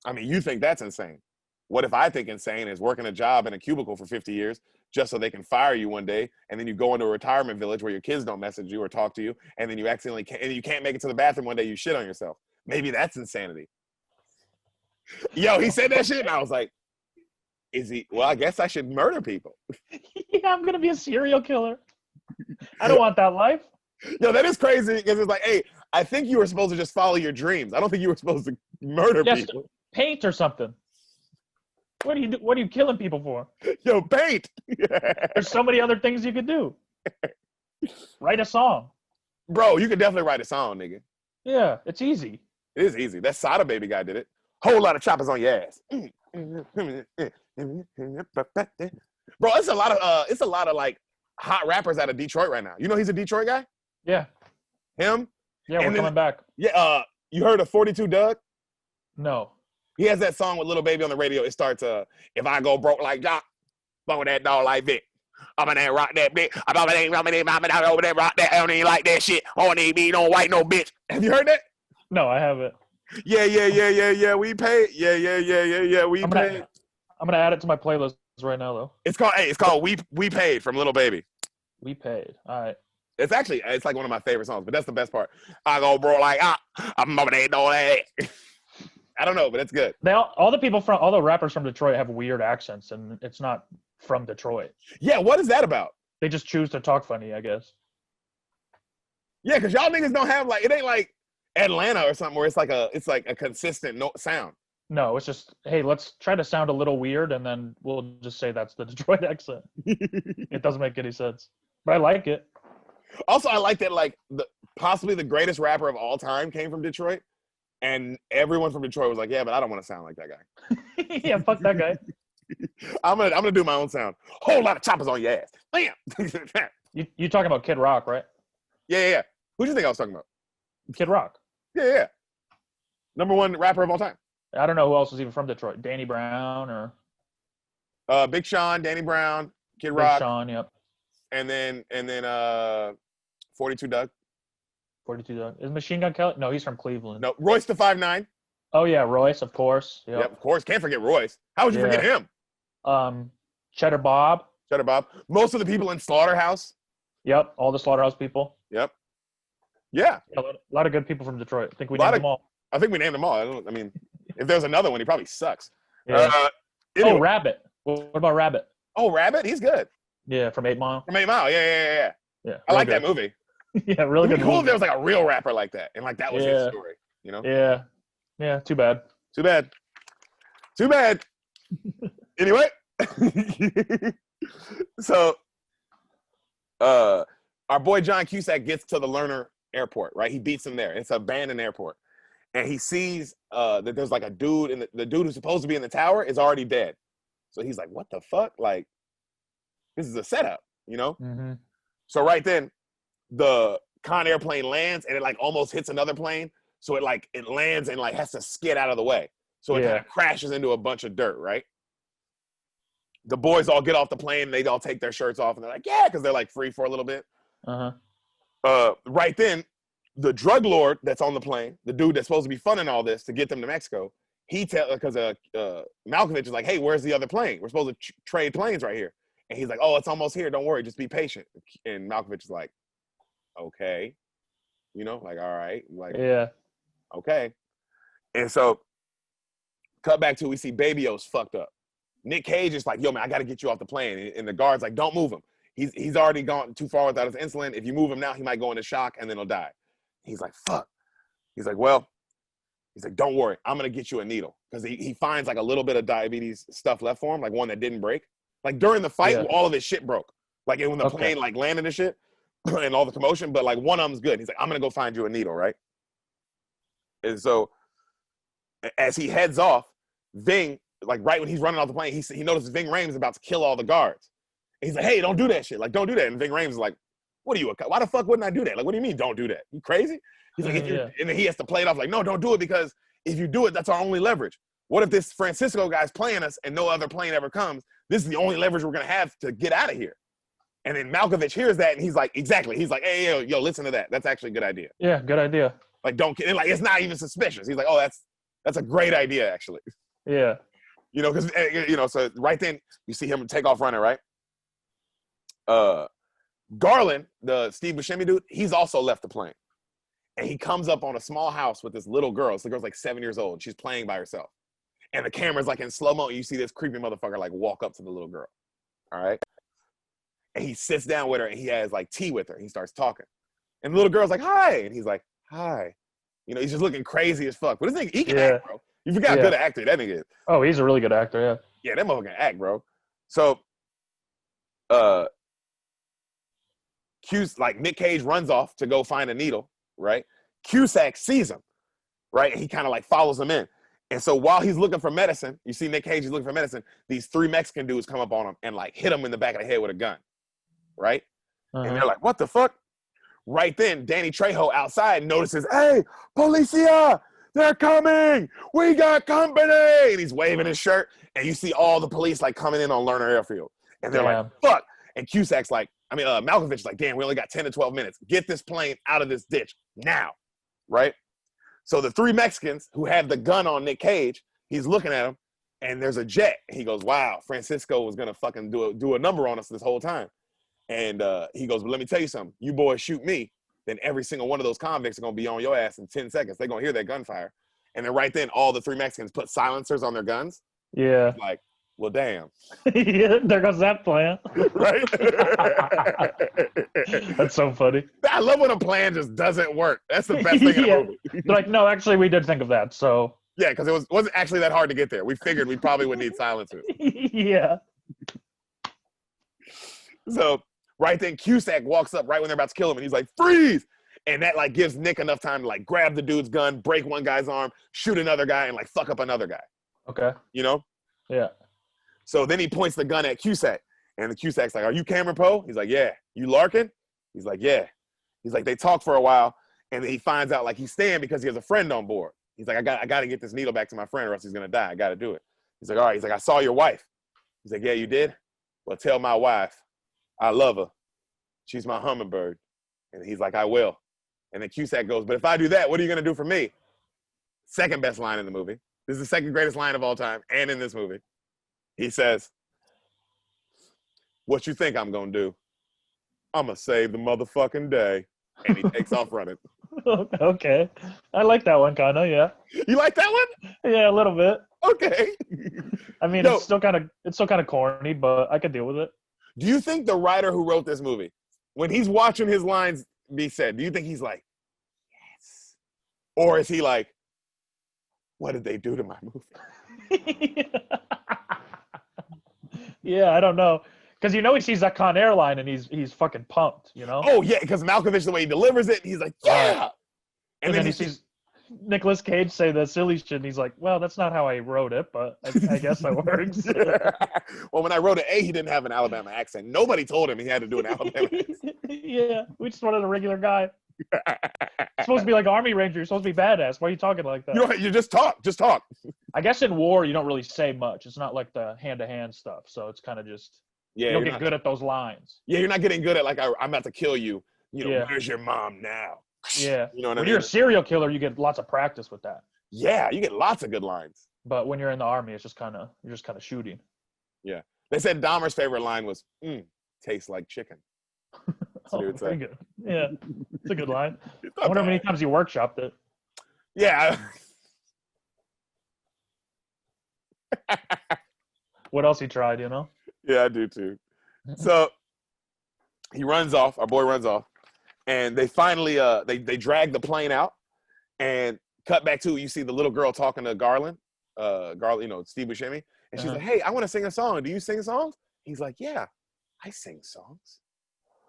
S3: I mean, you think that's insane. What if I think insane is working a job in a cubicle for 50 years just so they can fire you one day, and then you go into a retirement village where your kids don't message you or talk to you, and then you accidentally and you can't make it to the bathroom one day, you shit on yourself. Maybe that's insanity. Yo, he said that shit, and I was like, well, I guess I should murder people.
S2: Yeah, I'm going to be a serial killer. I don't want that life.
S3: Yo, that is crazy, because it's like, hey, I think you were supposed to just follow your dreams. I don't think you were supposed to murder people.
S2: Paint or something. What are you killing people for?
S3: Yo, paint.
S2: There's so many other things you could do. Write a song.
S3: Bro, you could definitely write a song, nigga.
S2: Yeah, it's easy.
S3: It is easy. That Sada Baby guy did it. Whole lot of choppers on your ass. Bro, it's a lot of like hot rappers out of Detroit right now. You know he's a Detroit guy?
S2: Yeah.
S3: Him?
S2: Yeah, we're coming back.
S3: Yeah, you heard of 42 Doug?
S2: No.
S3: He has that song with Lil Baby on the radio. It starts, if I go broke like Jock, fuck that dog like Vic. I'm gonna rock that bitch. I'm over there rock that. I don't even like that shit. I don't need me no white no bitch. Have you heard that?
S2: No, I haven't.
S3: Yeah. We paid. Yeah. We paid.
S2: I'm gonna add it to my playlist right now though.
S3: It's called We Paid from Lil Baby.
S2: We Paid. All right.
S3: It's like one of my favorite songs, but that's the best part. I go broke like I'm over there doing that. I don't know, but it's good.
S2: All the rappers from Detroit have weird accents, and it's not from Detroit.
S3: Yeah, what is that about?
S2: They just choose to talk funny, I guess.
S3: Yeah, because y'all niggas don't have it ain't like Atlanta or something where it's like a consistent sound.
S2: No, it's just, hey, let's try to sound a little weird, and then we'll just say that's the Detroit accent. It doesn't make any sense, but I like it.
S3: Also, I like that possibly the greatest rapper of all time came from Detroit. And everyone from Detroit was like, yeah, but I don't want to sound like that guy.
S2: Yeah, fuck that guy.
S3: I'm gonna do my own sound. Whole lot of choppers on your ass. Bam.
S2: You talking about Kid Rock, right?
S3: Yeah. Who do you think I was talking about?
S2: Kid Rock.
S3: Yeah. #1 rapper of all time.
S2: I don't know who else was even from Detroit. Danny Brown or
S3: Big Sean, Danny Brown, Kid
S2: Big
S3: Rock,
S2: Sean. Yep.
S3: and then 42 Doug.
S2: 42 Doug. Is Machine Gun Kelly? No, he's from Cleveland.
S3: No, Royce the 5'9".
S2: Oh yeah, Royce, of course.
S3: Yep, of course. Can't forget Royce. How would you forget him?
S2: Cheddar Bob.
S3: Cheddar Bob. Most of the people in Slaughterhouse.
S2: Yep, all the Slaughterhouse people.
S3: Yep. Yeah.
S2: A lot of good people from Detroit. I think we named them all.
S3: I think we named them all. I mean, if there's another one, he probably sucks.
S2: Yeah.
S3: Anyway.
S2: Oh, Rabbit. What about Rabbit?
S3: Oh, Rabbit? He's good.
S2: Yeah, from 8 Mile.
S3: From 8 Mile. Yeah.
S2: Yeah.
S3: I like
S2: good.
S3: that movie.
S2: Yeah, really good.
S3: It'd be cool
S2: movie.
S3: if there was like a real rapper like that, and like that was his story. You know?
S2: Yeah. Yeah. Too bad.
S3: Too bad. Anyway, so our boy John Cusack gets to the Lerner Airport, right? He beats him there. It's an abandoned airport. And he sees that there's like a dude, and the dude who's supposed to be in the tower is already dead. So he's like, what the fuck? Like, this is a setup, you know?
S2: Mm-hmm.
S3: So right then, the Con Air plane lands, and it like almost hits another plane. So it lands and like has to skid out of the way. So it kind of crashes into a bunch of dirt, right? The boys all get off the plane, and they all take their shirts off, and they're like, yeah, because they're like free for a little bit. Right then, the drug lord that's on the plane, the dude that's supposed to be funding all this to get them to Mexico, because Malkovich is like, hey, where's the other plane? We're supposed to trade planes right here. And he's like, oh, it's almost here. Don't worry, just be patient. And Malkovich is like, okay. You know, like, all right. Like,
S2: yeah.
S3: Okay. And so, cut back to we see Baby O's fucked up. Nick Cage is like, yo, man, I got to get you off the plane. And the guard's like, don't move him. He's already gone too far without his insulin. If you move him now, he might go into shock and then he'll die. He's like, fuck. He's like, well, don't worry. I'm going to get you a needle. Because he finds like a little bit of diabetes stuff left for him, like one that didn't break. Like during the fight, all of his shit broke. Like when the plane like landed and shit and all the commotion, but like one of them's good. He's like, I'm going to go find you a needle, right? And so as he heads off, Ving, like right when he's running off the plane, he notices Ving Rhames is about to kill all the guards. And he's like, hey, don't do that shit. Like, don't do that. And Ving Rhames is like, what are you? Why the fuck wouldn't I do that? Like, what do you mean don't do that? You crazy? He's like, and then he has to play it off like, no, don't do it because if you do it, that's our only leverage. What if this Francisco guy's playing us and no other plane ever comes? This is the only leverage we're going to have to get out of here. And then Malkovich hears that and he's like, exactly. He's like, hey, yo, listen to that. That's actually a good idea.
S2: Yeah, good idea.
S3: Like, like, it's not even suspicious. He's like, oh, that's a great idea, actually.
S2: Yeah.
S3: You know, because, you know, so right then you see him take off running, right? Garland, the Steve Buscemi dude, he's also left the plane. And he comes up on a small house with this little girl. So the girl's like 7 years old. She's playing by herself. And the camera's like in slow-mo. And you see this creepy motherfucker like walk up to the little girl. All right? And he sits down with her and he has like tea with her. He starts talking. And the little girl's like, hi. And he's like, hi. You know, he's just looking crazy as fuck. But this nigga, he can act, bro. You forgot how good an actor that nigga is.
S2: Oh, he's a really good actor, yeah.
S3: Yeah, that motherfucker can act, bro. So, Nick Cage runs off to go find a needle, right? Cusack sees him, right? And he kind of like follows him in. And so while he's looking for medicine, you see Nick Cage is looking for medicine, these 3 Mexican dudes come up on him and like hit him in the back of the head with a gun, right? And they're like, what the fuck? Right then, Danny Trejo outside notices, hey, policia, they're coming. We got company. And he's waving his shirt. And you see all the police like coming in on Lerner Airfield. And they're like, fuck. And Cusack's like, Malkovich is like, damn, we only got 10 to 12 minutes. Get this plane out of this ditch now, right? So the 3 Mexicans who have the gun on Nick Cage, he's looking at him, and there's a jet. He goes, wow, Francisco was going to fucking do a number on us this whole time. And he goes, well, let me tell you something. You boys shoot me, then every single one of those convicts are going to be on your ass in 10 seconds. They're going to hear that gunfire. And then right then, all the 3 Mexicans put silencers on their guns.
S2: Yeah.
S3: Like, well, damn.
S2: Yeah, there goes that plan.
S3: Right?
S2: That's so funny.
S3: I love when a plan just doesn't work. That's the best thing in a movie.
S2: They're like, no, actually, we did think of that, so.
S3: Yeah, because it wasn't actually that hard to get there. We figured we probably would need silencers.
S2: Yeah.
S3: So right then, Cusack walks up right when they're about to kill him, and he's like, freeze! And that like gives Nick enough time to like grab the dude's gun, break one guy's arm, shoot another guy, and like fuck up another guy.
S2: Okay.
S3: You know?
S2: Yeah.
S3: So then he points the gun at Cusack, and the Cusack's like, are you Cameron Poe? He's like, yeah. You Larkin? He's like, yeah. He's like, they talk for a while, And then he finds out like he's staying because he has a friend on board. He's like, I got to get this needle back to my friend or else he's going to die. I got to do it. He's like, all right. He's like, I saw your wife. He's like, yeah, you did? Well, tell my wife I love her. She's my hummingbird. And he's like, I will. And then Cusack goes, but if I do that, what are you going to do for me? Second best line in the movie. This is the second greatest line of all time and in this movie. He says, what you think I'm going to do? I'm going to save the motherfucking day. And he takes off running.
S2: Okay. I like that one kind of, yeah.
S3: You like that one?
S2: Yeah, a little bit.
S3: Okay.
S2: I mean, it's still kind of corny, but I could deal with it.
S3: Do you think the writer who wrote this movie, when he's watching his lines be said, do you think he's like, yes? Or is he like, what did they do to my movie?
S2: Yeah, I don't know. Because he sees that Con Air line and he's fucking pumped, you know?
S3: Oh, yeah, because Malkovich, the way he delivers it, he's like, yeah!
S2: And then he sees Nicolas Cage say the silly shit, and he's like, well, that's not how I wrote it, but I guess that works.
S3: Well, when I wrote it, he didn't have an Alabama accent. Nobody told him he had to do an Alabama accent.
S2: Yeah, we just wanted a regular guy. Supposed to be like Army Ranger. You're supposed to be badass. Why are you talking like that?
S3: You just talk. Just talk.
S2: I guess in war, you don't really say much. It's not like the hand-to-hand stuff, so it's kind of just, you don't get good at those lines.
S3: Yeah, you're not getting good at, like, I'm about to kill you. Where's your mom now?
S2: Yeah.
S3: You know what I
S2: when
S3: mean?
S2: you're a serial killer, you get lots of practice with that.
S3: Yeah, you get lots of good lines.
S2: But when you're in the Army, it's just you're just kind of shooting.
S3: Yeah. They said Dahmer's favorite line was, tastes like chicken.
S2: Pretty good. Yeah, it's a good line. I wonder how many times he workshopped it.
S3: Yeah.
S2: What else he tried, you know?
S3: Yeah, I do too. So he runs off. Our boy runs off. And they finally, they drag the plane out and cut back to, you see the little girl talking to Garland, Steve Buscemi. And she's like, hey, I want to sing a song. Do you sing songs? He's like, yeah, I sing songs.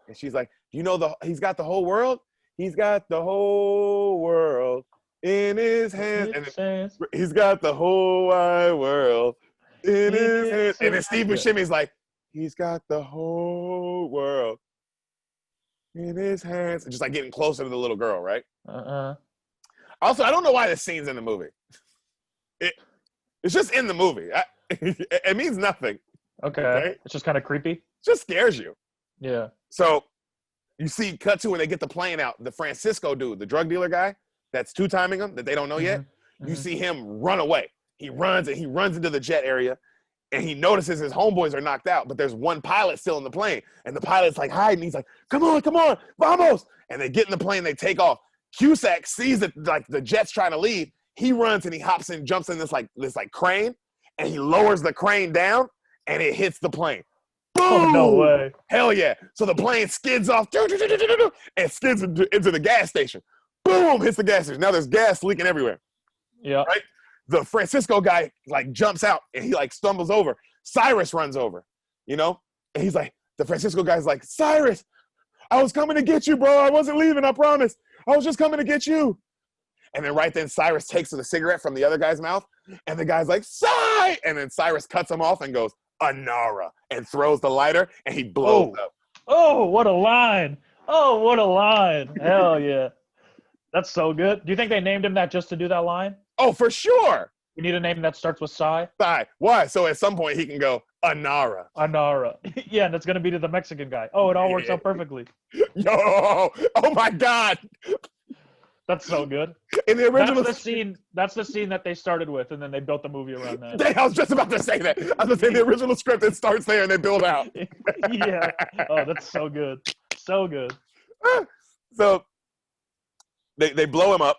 S3: And she's like, he's got the whole world? He's got the whole world in his hands. And then, he's got the whole wide world in his hands. And then Steve Buscemi's like, he's got the whole world in his hands. And just like getting closer to the little girl, right? Also, I don't know why this scene's in the movie. It's just in the movie. It means nothing.
S2: Okay. It's just kind of creepy.
S3: It just scares you.
S2: Yeah.
S3: So you see, cut to when they get the plane out, the Francisco dude, the drug dealer guy that's two-timing him that they don't know yet, you see him run away. He runs into the jet area, and he notices his homeboys are knocked out, but there's one pilot still in the plane, and the pilot's like hiding. He's like, come on, vamos! And they get in the plane, they take off. Cusack sees that like the jet's trying to leave. He runs and he hops in, jumps in this crane, and he lowers the crane down, and it hits the plane. Boom!
S2: Oh, no way.
S3: Hell yeah. So the plane skids off and skids into the gas station. Boom! Hits the gas station. Now there's gas leaking everywhere.
S2: Yeah.
S3: Right? The Francisco guy like jumps out and he like stumbles over. Cyrus runs over, and he's like, the Francisco guy's like, Cyrus, I was coming to get you, bro. I wasn't leaving, I promise. I was just coming to get you. And then right then Cyrus takes the cigarette from the other guy's mouth, and the guy's like, Cy! And then Cyrus cuts him off and goes, Anara, and throws the lighter, and he blows up.
S2: Oh, what a line. Oh, what a line. Hell yeah. That's so good. Do you think they named him that just to do that line?
S3: Oh, for sure.
S2: We need a name that starts with Cy.
S3: Cy. Why? So at some point he can go, Anara.
S2: Anara. Yeah, and it's going to be to the Mexican guy. Oh, it all works out perfectly.
S3: Yo, oh my God.
S2: That's so good.
S3: In the original
S2: that's the scene that they started with, and then they built the movie around that.
S3: I was just about to say that. I was going to say the original script, it starts there and they build out.
S2: Yeah. Oh, that's so good. So good.
S3: So they blow him up,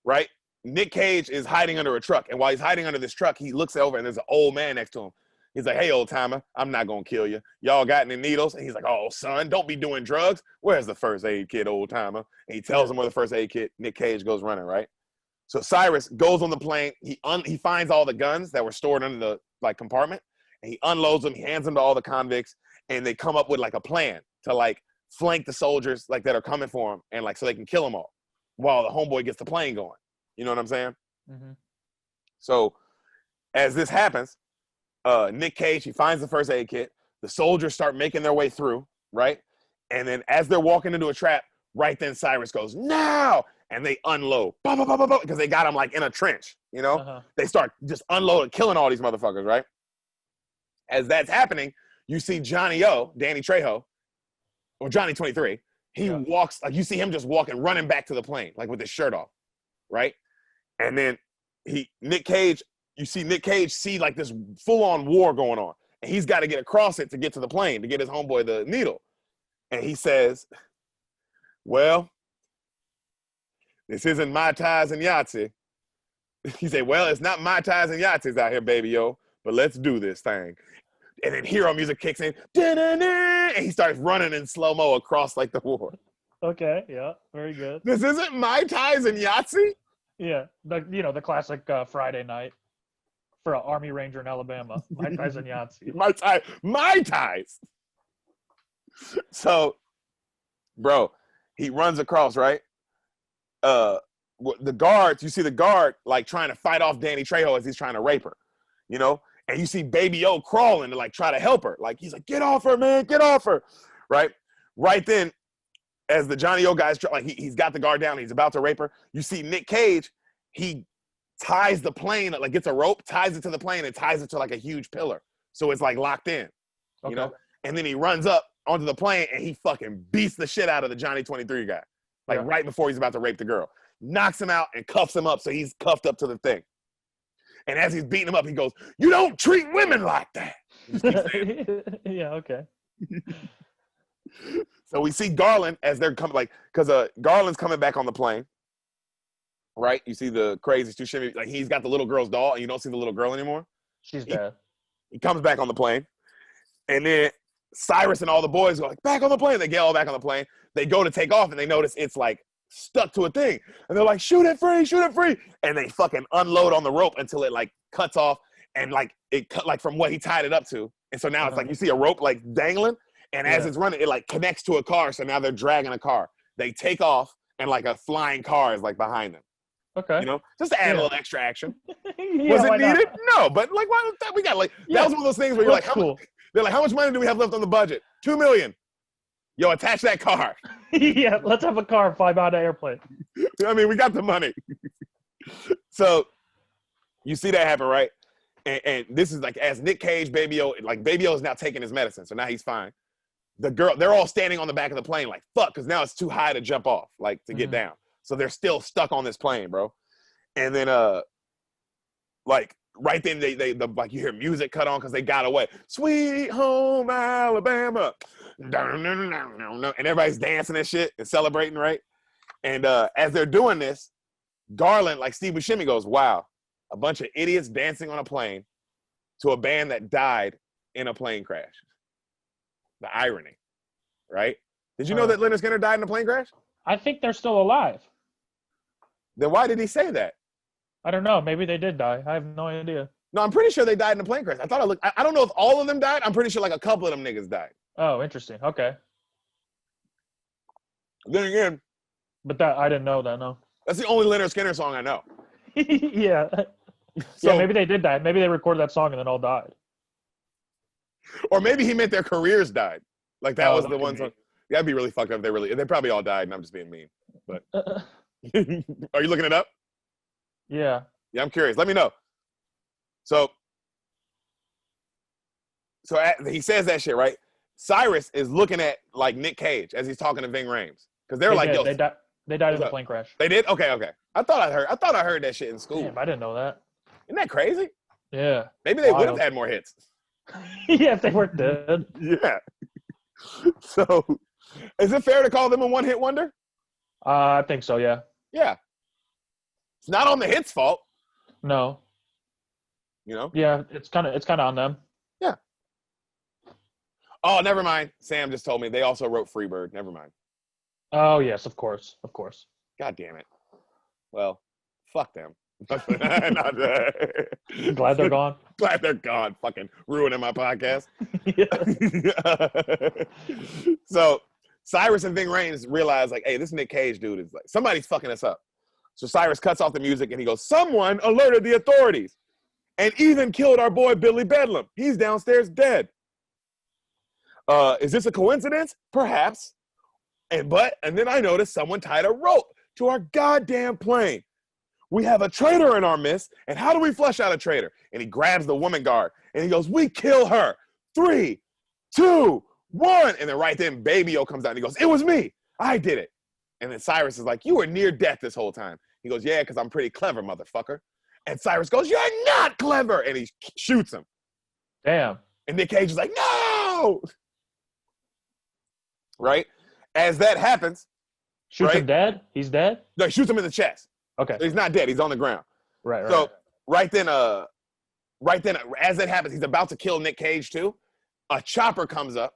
S3: right? Nick Cage is hiding under a truck. And while he's hiding under this truck, he looks over and there's an old man next to him. He's like, hey, old timer, I'm not going to kill you. Y'all got any needles? And he's like, oh, son, don't be doing drugs. Where's the first aid kit, old timer? And he tells him where the first aid kit. Nick Cage goes running, right? So Cyrus goes on the plane. He finds all the guns that were stored under the compartment, and he unloads them. He hands them to all the convicts, and they come up with a plan to flank the soldiers that are coming for him, and so they can kill them all while the homeboy gets the plane going. You know what I'm saying?
S2: Mm-hmm.
S3: So as this happens, Nick Cage, he finds the first aid kit. The soldiers start making their way through, right? And then as they're walking into a trap, right then Cyrus goes, now! and they unload. Because they got him like in a trench, you know?
S2: Uh-huh.
S3: They start just unloading, killing all these motherfuckers, right? As that's happening, you see Johnny O, Danny Trejo, or Johnny 23. He walks, like you see him just walking, running back to the plane, like with his shirt off, right? And then Nick Cage see like this full-on war going on. And he's got to get across it to get to the plane, to get his homeboy the needle. And he says, well, this isn't Mai Tais and Yahtzee. He said, well, it's not Mai Tais and Yahtzees out here, baby, yo, but let's do this thing. And then hero music kicks in, and he starts running in slow-mo across like the war.
S2: Okay, yeah, very good.
S3: This isn't Mai Tais and Yahtzee?
S2: Yeah, the classic Friday night for an Army Ranger in Alabama. Mai Tais and Yahtzee.
S3: Mai Tais. So, bro, he runs across, right? The guards, you see the guard like trying to fight off Danny Trejo as he's trying to rape her, you know? And you see Baby O crawling to like try to help her. Like he's like, get off her, man, get off her, right? Right then, as the Johnny O guy's like he's got the guard down, he's about to rape her. You see Nick Cage, he ties the plane, like gets a rope, ties it to the plane, and ties it to like a huge pillar, so it's like locked in, you know. And then he runs up onto the plane and he fucking beats the shit out of the Johnny 23 guy, like right before he's about to rape the girl, knocks him out and cuffs him up, so he's cuffed up to the thing. And as he's beating him up, he goes, "You don't treat women like that."
S2: Yeah, okay.
S3: So we see Garland as they're coming, like, because Garland's coming back on the plane, right? You see the crazy Stu Shimmy, like he's got the little girl's doll, and you don't see the little girl anymore.
S2: She's dead.
S3: He comes back on the plane, and then Cyrus and all the boys go like, back on the plane. They get all back on the plane. They go to take off, and they notice it's like stuck to a thing, and they're like, shoot it free, and they fucking unload on the rope until it like cuts off, and like it cut like from what he tied it up to, and so now it's like you see a rope like dangling, and as it's running, it like connects to a car, so now they're dragging a car. They take off, and like a flying car is like behind them.
S2: Okay.
S3: You know, just to add a little extra action.
S2: Yeah,
S3: was it
S2: why not?
S3: needed? No, but like, why that we got like that was one of those things where you're like, they're like, how much money do we have left on the budget? $2 million. Yo, attach that car.
S2: Yeah, let's have a car fly by the airplane.
S3: I mean, we got the money. So you see that happen, right? And this is like as Nick Cage, Baby O is now taking his medicine, so now he's fine. The girl, they're all standing on the back of the plane like, fuck, because now it's too high to jump off, like to get down. So they're still stuck on this plane, bro. And then like right then they like you hear music cut on because they got away. Sweet home Alabama. And everybody's dancing and shit and celebrating, right? And as they're doing this, Garland, like Steve Buscemi goes, wow, a bunch of idiots dancing on a plane to a band that died in a plane crash. The irony, right? Did you know that Leonard Skinner died in a plane crash?
S2: I think they're still alive.
S3: Then why did he say that?
S2: I don't know. Maybe they did die. I have no idea.
S3: No, I'm pretty sure they died in a plane crash. I don't know if all of them died. I'm pretty sure like a couple of them niggas died.
S2: Oh, interesting. Okay.
S3: Then again,
S2: but that I didn't know that. No.
S3: That's the only Leonard Skinner song I know.
S2: Yeah.
S3: So,
S2: yeah, maybe they did die. Maybe they recorded that song and then all died.
S3: Or maybe he meant their careers died. Like that was the one song. That'd be really fucked up. They probably all died, and I'm just being mean. But are you looking it up?
S2: Yeah.
S3: Yeah, I'm curious. Let me know. So he says that shit, right? Cyrus is looking at like Nick Cage as he's talking to Ving Rhames because they're like, yo,
S2: they died in a plane crash.
S3: They did? Okay. I thought I heard that shit in school.
S2: Damn, I didn't know that.
S3: Isn't that crazy?
S2: Yeah.
S3: Maybe they would have had more hits.
S2: Yeah, if they weren't dead.
S3: Yeah. So, is it fair to call them a one-hit wonder?
S2: I think so. Yeah.
S3: Yeah. It's not on the hits' fault.
S2: No.
S3: You know?
S2: Yeah, it's kind of on them.
S3: Yeah. Oh, never mind. Sam just told me they also wrote Freebird. Never mind.
S2: Oh yes, of course.
S3: God damn it. Well, fuck them.
S2: Glad they're gone.
S3: Glad they're gone. Fucking ruining my podcast. So Cyrus and Ving Rhames realize like, hey, this Nick Cage dude is like, somebody's fucking us up. So Cyrus cuts off the music and he goes, someone alerted the authorities and even killed our boy Billy Bedlam. He's downstairs dead. Is this a coincidence? Perhaps. And then I noticed someone tied a rope to our goddamn plane. We have a traitor in our midst, and how do we flush out a traitor? And he grabs the woman guard, and he goes, we kill her. 3, 2, 1. And then right then, Baby O comes out, and he goes, it was me. I did it. And then Cyrus is like, you were near death this whole time. He goes, yeah, because I'm pretty clever, motherfucker. And Cyrus goes, you're not clever. And he shoots him.
S2: Damn.
S3: And Nick Cage is like, no! Right? As that happens.
S2: Shoots
S3: right?
S2: him dead? He's dead?
S3: No, he shoots him in the chest.
S2: Okay.
S3: So he's not dead. He's on the ground.
S2: Right.
S3: So right then, as that happens, he's about to kill Nick Cage too. A chopper comes up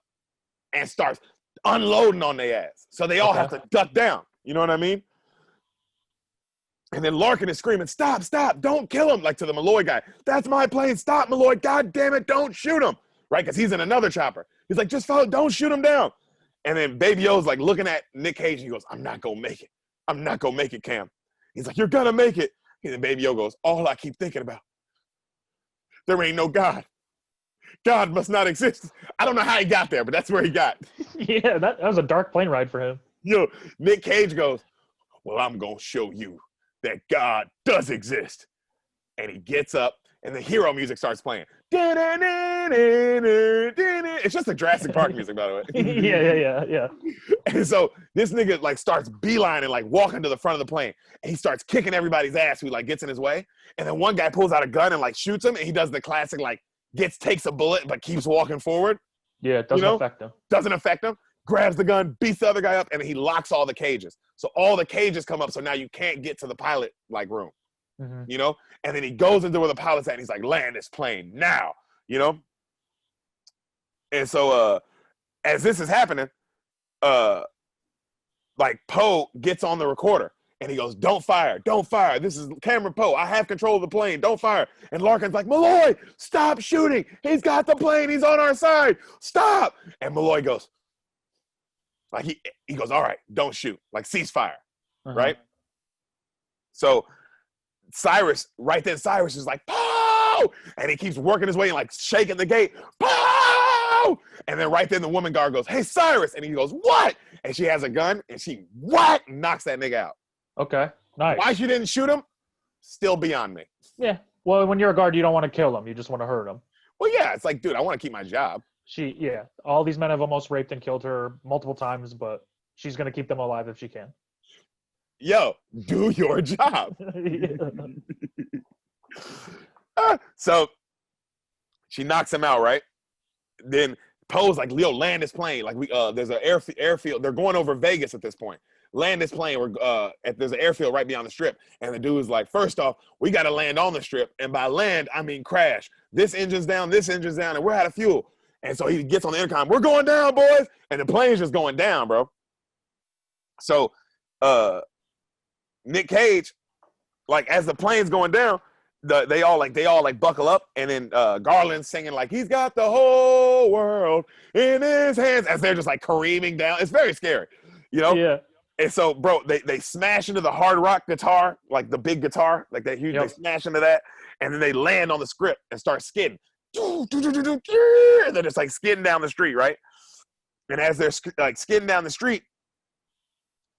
S3: and starts unloading on their ass. So they all have to duck down. You know what I mean? And then Larkin is screaming, stop, don't kill him, like to the Malloy guy. That's my plane, stop, Malloy, God damn it, don't shoot him, right? Because he's in another chopper. He's like, just follow, don't shoot him down. And then Baby O's like looking at Nick Cage, and he goes, I'm not gonna make it. I'm not gonna make it, Cam. He's like, you're gonna make it. And then Baby O goes, all I keep thinking about, there ain't no God. God must not exist. I don't know how he got there, but that's where he got.
S2: Yeah, that was a dark plane ride for him.
S3: Yo, Nick Cage goes, well, I'm gonna show you that God does exist. And he gets up, and the hero music starts playing. It's just a Jurassic Park music, by the way.
S2: Yeah.
S3: And so this nigga like starts beelining, like walking to the front of the plane. And he starts kicking everybody's ass who like gets in his way. And then one guy pulls out a gun and like shoots him. And he does the classic like takes a bullet but keeps walking forward.
S2: Yeah, it doesn't affect him.
S3: Doesn't affect him. Grabs the gun, beats the other guy up, and then he locks all the cages. So all the cages come up, so now you can't get to the pilot like room, you know? And then he goes into where the pilot's at, and he's like, land this plane now, you know? And so as this is happening, like Poe gets on the recorder, and he goes, don't fire. This is Cameron Poe. I have control of the plane. Don't fire. And Larkin's like, Malloy, stop shooting. He's got the plane. He's on our side. Stop. And Malloy goes, like he goes, all right, don't shoot. Like ceasefire, right? So Cyrus is like, Poe! And he keeps working his way and like shaking the gate, Poe! And then right then the woman guard goes, hey, Cyrus! And he goes, what? And she has a gun and she knocks that nigga out.
S2: Okay, nice.
S3: Why she didn't shoot him? Still beyond me.
S2: Yeah, well, when you're a guard, you don't want to kill him. You just want to hurt him.
S3: Well, yeah, it's like, dude, I want to keep my job.
S2: All these men have almost raped and killed her multiple times, but she's going to keep them alive if she can.
S3: Yo, do your job. So she knocks him out, right? Then Poe's like, Leo, land this plane. Like there's an airfield. They're going over Vegas at this point. Land this plane. There's an airfield right beyond the strip. And the dude's like, first off, we got to land on the strip. And by land, I mean crash. This engine's down, and we're out of fuel. And so he gets on the intercom, we're going down, boys. And the plane's just going down, bro. So Nick Cage, like as the plane's going down, they all buckle up, and then Garland's singing like he's got the whole world in his hands as they're just like careening down. It's very scary, you know?
S2: Yeah.
S3: And so, bro, they smash into the hard rock guitar, like the big guitar, like that huge. They smash into that, and then they land on the script and start skidding. And they're just like skidding down the street, right? And as they're like skidding down the street,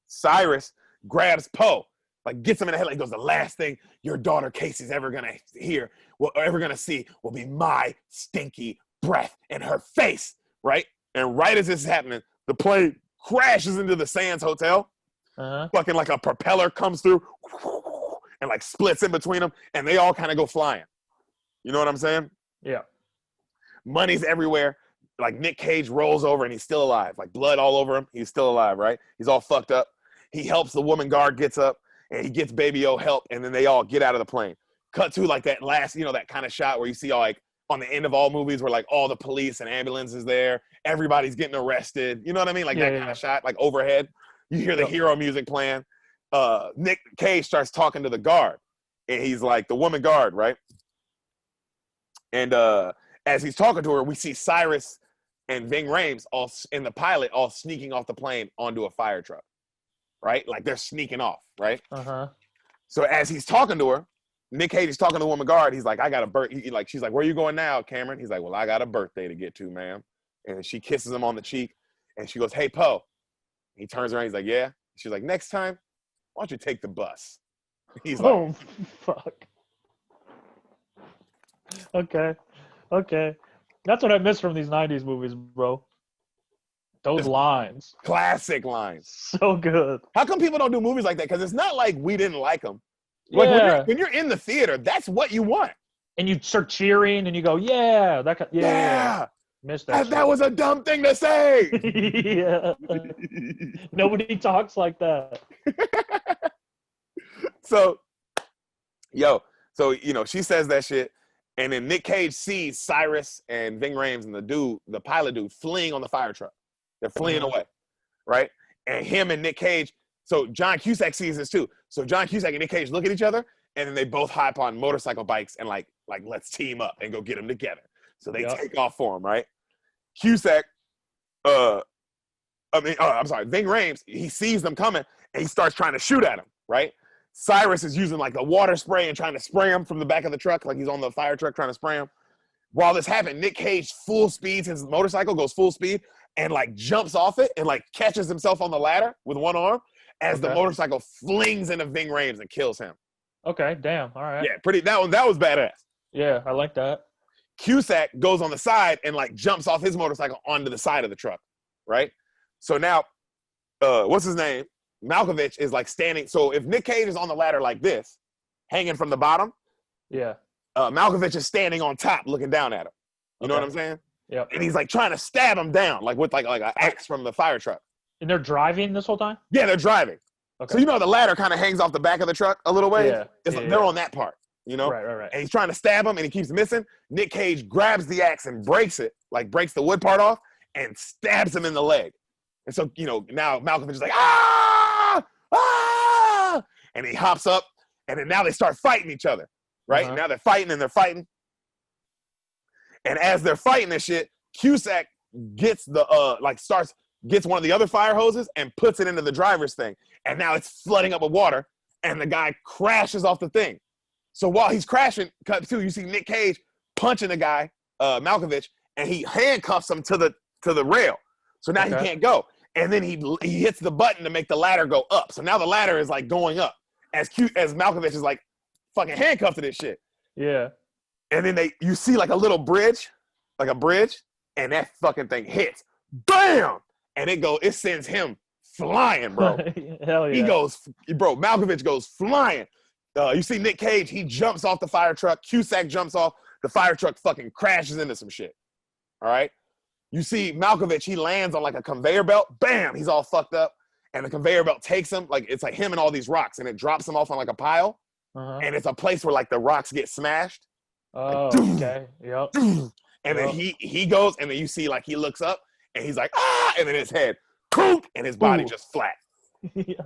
S3: Cyrus grabs Poe, like gets him in the head, like goes, the last thing your daughter Casey's ever gonna hear, ever gonna see, will be my stinky breath in her face, right? And right as this is happening, the plane crashes into the Sands Hotel. Fucking like a propeller comes through and like splits in between them, and they all kind of go flying. You know what I'm saying?
S2: Yeah.
S3: Money's everywhere. Like Nick Cage rolls over and he's still alive. Like blood all over him. He's still alive, right? He's all fucked up. He helps the woman guard, gets up, and he gets Baby O help, and then they all get out of the plane. Cut to like that last, that kind of shot where you see all like on the end of all movies where like all the police and ambulance is there. Everybody's getting arrested. You know what I mean? Like that kind of shot, like overhead. You hear the hero music playing. Nick Cage starts talking to the guard, and he's like, the woman guard, right? And as he's talking to her, we see Cyrus and Ving Rhames all in the pilot, all sneaking off the plane onto a fire truck, right? Like they're sneaking off, right? So as he's talking to her, Nick Cage is talking to the woman guard. He's like, I got a birthday. She's like, where you going now, Cameron? He's like, well, I got a birthday to get to, ma'am. And she kisses him on the cheek, and she goes, hey, Poe. He turns around. He's like, yeah. She's like, next time, why don't you take the bus? He's like,
S2: Oh, fuck. Okay. That's what I miss from these 90s movies, bro. Those lines.
S3: classic lines.
S2: So good.
S3: How come people don't do movies like that? Because it's not like we didn't like them.
S2: Yeah.
S3: Like when you're in the theater, that's what you want.
S2: And you start cheering and you go, yeah. Yeah. Missed that
S3: That was a dumb thing to say.
S2: Yeah. Nobody talks like that.
S3: So, she says that shit. And then Nick Cage sees Cyrus and Ving Rhames and the pilot dude, fleeing on the fire truck. They're fleeing away, right? And him and Nick Cage, so John Cusack sees this too. So John Cusack and Nick Cage look at each other, and then they both hop on motorcycle bikes and like let's team up and go get them together. So they take off for him, right? Cusack, Ving Rhames, he sees them coming, and he starts trying to shoot at him, right? Cyrus is using like the water spray and trying to spray him from the back of the truck, like he's on the fire truck trying to spray him. While this happened, Nick Cage full speeds, his motorcycle goes full speed and like jumps off it and like catches himself on the ladder with one arm as the motorcycle flings into Ving Rhames and kills him.
S2: Okay, damn. All right.
S3: Yeah, that was badass.
S2: Yeah, I like that.
S3: Cusack goes on the side and like jumps off his motorcycle onto the side of the truck, right? So now, what's his name? Malkovich is like standing. So if Nick Cage is on the ladder like this, hanging from the bottom,
S2: yeah,
S3: Malkovich is standing on top, looking down at him. You know what I'm saying?
S2: Yep.
S3: And he's like trying to stab him down, like with like an axe from the fire truck.
S2: And they're driving this whole time?
S3: Yeah, they're driving. Okay. So the ladder kind of hangs off the back of the truck a little way. Yeah. They're on that part, Right. And he's trying to stab him, and he keeps missing. Nick Cage grabs the axe and breaks it, like breaks the wood part off, and stabs him in the leg. And so now Malkovich is like and he hops up, and then now they start fighting each other, right? Now they're fighting. And as they're fighting this shit, Cusack gets gets one of the other fire hoses and puts it into the driver's thing. And now it's flooding up with water, and the guy crashes off the thing. So while he's crashing, cut to, you see Nick Cage punching the guy, Malkovich, and he handcuffs him to the rail. So now he can't go. And then he hits the button to make the ladder go up. So now the ladder is like going up as Malkovich is like fucking handcuffed to this shit.
S2: Yeah. And
S3: then you see like a little bridge, and that fucking thing hits. Bam! And it sends him flying, bro.
S2: Hell yeah.
S3: Malkovich goes flying. You see Nick Cage, he jumps off the fire truck. Cusack jumps off. The fire truck fucking crashes into some shit. All right? You see Malkovich, he lands on like a conveyor belt. Bam! He's all fucked up. And the conveyor belt takes him, like it's like him and all these rocks, and it drops him off on like a pile. And it's a place where like the rocks get smashed.
S2: Oh,
S3: like,
S2: okay. Yep.
S3: And then he goes, and then you see like he looks up, and he's like, ah! And then his head, coop, and his body just flat.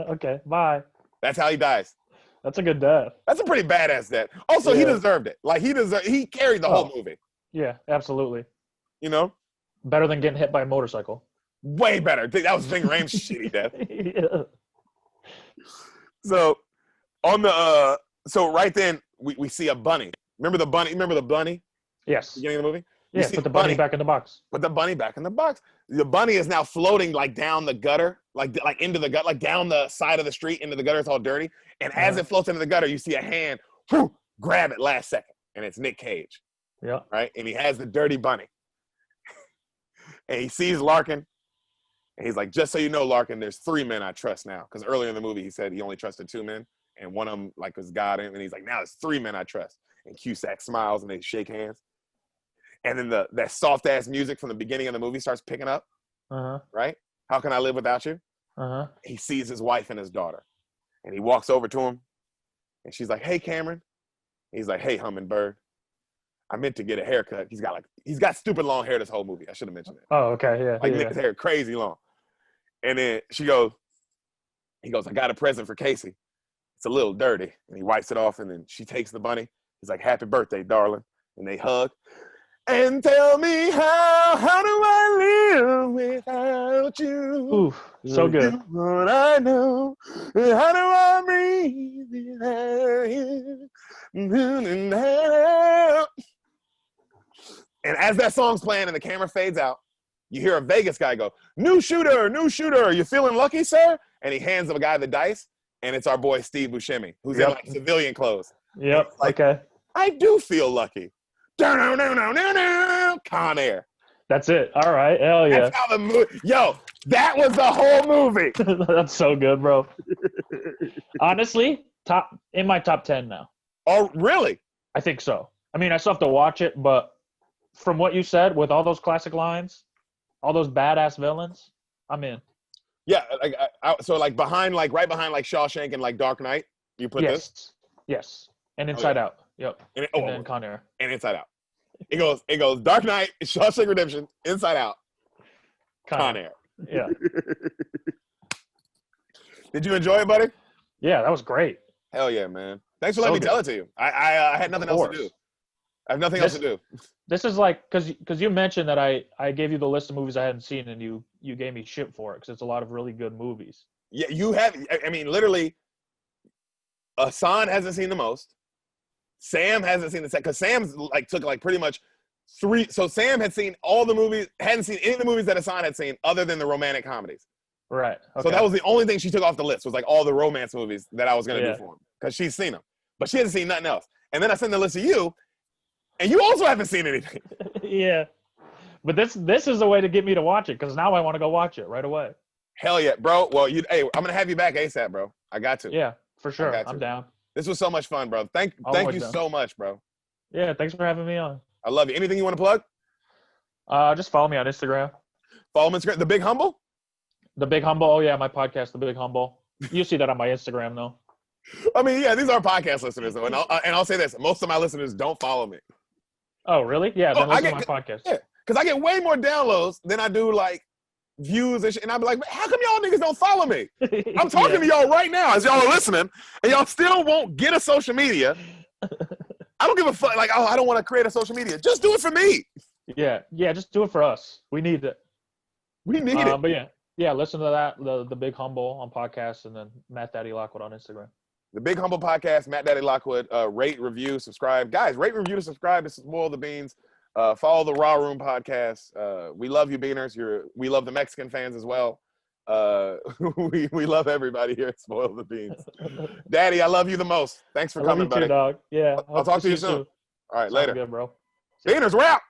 S2: Okay, bye.
S3: That's how he dies.
S2: That's a good death.
S3: That's a pretty badass death. Also, he deserved it. Like he carried the whole movie.
S2: Yeah, absolutely.
S3: Better
S2: than getting hit by a motorcycle.
S3: Way better. That was Ving Rhames' shitty death.
S2: Yeah.
S3: So right then we see a bunny. Remember the bunny?
S2: Yes.
S3: Beginning of the movie?
S2: Yeah, put the bunny back in the box.
S3: Put the bunny back in the box. The bunny is now floating like down the gutter, like into the gut, like down the side of the street into the gutter. It's all dirty. And as it floats into the gutter, you see a hand grab it last second. And it's Nick Cage.
S2: Yeah.
S3: Right? And he has the dirty bunny. And he sees Larkin. And he's like, just so you know, Larkin, there's 3 men I trust now. Because earlier in the movie, he said he only trusted 2 men. And one of them was God. And he's like, now there's 3 men I trust. And Cusack smiles and they shake hands. And then that soft-ass music from the beginning of the movie starts picking up. Right? How can I live without you? He sees his wife and his daughter. And he walks over to him. And she's like, hey, Cameron. And he's like, hey, Hummingbird. I meant to get a haircut. He's got stupid long hair this whole movie. I should have mentioned it.
S2: Oh, okay, yeah.
S3: Like Nick's hair, crazy long. And then he goes, I got a present for Casey. It's a little dirty. And he wipes it off, and then she takes the bunny. He's like, happy birthday, darling. And they hug. And tell me how do I live without you?
S2: Ooh, so good.
S3: What I know, how do I breathe without you? And as that song's playing and the camera fades out, you hear a Vegas guy go, new shooter, you feeling lucky, sir? And he hands the guy the dice, and it's our boy Steve Buscemi, who's in
S2: Yep.
S3: like civilian clothes.
S2: Yep.
S3: Like,
S2: Okay.
S3: I do feel lucky. Con Air.
S2: That's it. All right. Hell yeah.
S3: That's how the movie. Yo, that was the whole movie.
S2: That's so good, bro. Honestly, in my top 10 now.
S3: Oh, really?
S2: I think so. I mean, I still have to watch it, but from what you said, with all those classic lines, all those badass villains, I'm in.
S3: Yeah. Like, so like right behind like Shawshank and like Dark Knight, you put this.
S2: Yes. And Inside Out. Yep.
S3: And,
S2: And then Con Air.
S3: and Inside Out. It goes Dark Knight, Shawshank Redemption, Inside Out, Con Air.
S2: Yeah.
S3: Did you enjoy it, buddy?
S2: Yeah, that was great.
S3: Hell yeah, man. Thanks for
S2: So
S3: letting me
S2: good.
S3: tell it to you. I had nothing else to do. I have nothing else to do.
S2: This is like, because you mentioned that I gave you the list of movies I hadn't seen, and you gave me shit for it because it's a lot of really good movies.
S3: Yeah, you have. I mean, literally, Hassan hasn't seen the most. Sam hasn't seen the second, because Sam's like took like pretty much 3. So Sam had seen all the movies, hadn't seen any of the movies that Hassan had seen other than the romantic comedies.
S2: Right. Okay.
S3: So that was the only thing she took off the list, was like all the romance movies that I was going to do for him, because she's seen them. But she hasn't seen nothing else. And then I sent the list to you, and you also haven't seen anything.
S2: Yeah. But this is the way to get me to watch it, because now I want to go watch it right away.
S3: Hell yeah, bro. Well, hey, I'm going to have you back ASAP, bro. I got to.
S2: Yeah, for sure.
S3: got to.
S2: I'm down.
S3: This was so much fun, bro. Thank you
S2: down.
S3: so much, bro.
S2: Yeah, thanks for having me on.
S3: I love you. Anything you want to plug?
S2: Just follow me on Instagram.
S3: Follow me on Instagram. The Big Humble?
S2: The Big Humble. Oh, yeah, my podcast, The Big Humble. You see that on my Instagram, though.
S3: I mean, yeah, these are podcast listeners, though. And I'll say this. Most of my listeners don't follow me.
S2: Oh, really? Yeah, then listen to my podcast.
S3: Yeah, because I get way more downloads than I do, like, views and shit. And I'll be like, how come y'all niggas don't follow me? I'm talking to y'all right now as y'all are listening, and y'all still won't get a social media. I don't give a fuck. Like, I don't want to create a social media. Just do it for me.
S2: Yeah, just do it for us. We need it.
S3: We need it.
S2: But yeah, listen to that, the Big Humble on podcast, and then Matt Daddy Lockwood on Instagram.
S3: The Big Humble Podcast, Matt Daddy Lockwood. Rate, review, subscribe. Guys, rate, review, to subscribe to Spoil the Beans. Follow the Raw Room Podcast. We love you, Beaners. We love the Mexican fans as well. We love everybody here at Spoil the Beans. Daddy, I love you the most. Thanks for coming, buddy.
S2: Too, dog. Yeah.
S3: I'll talk to you soon. All right,
S2: Sounds
S3: later.
S2: good, bro.
S3: Beaners, we're out.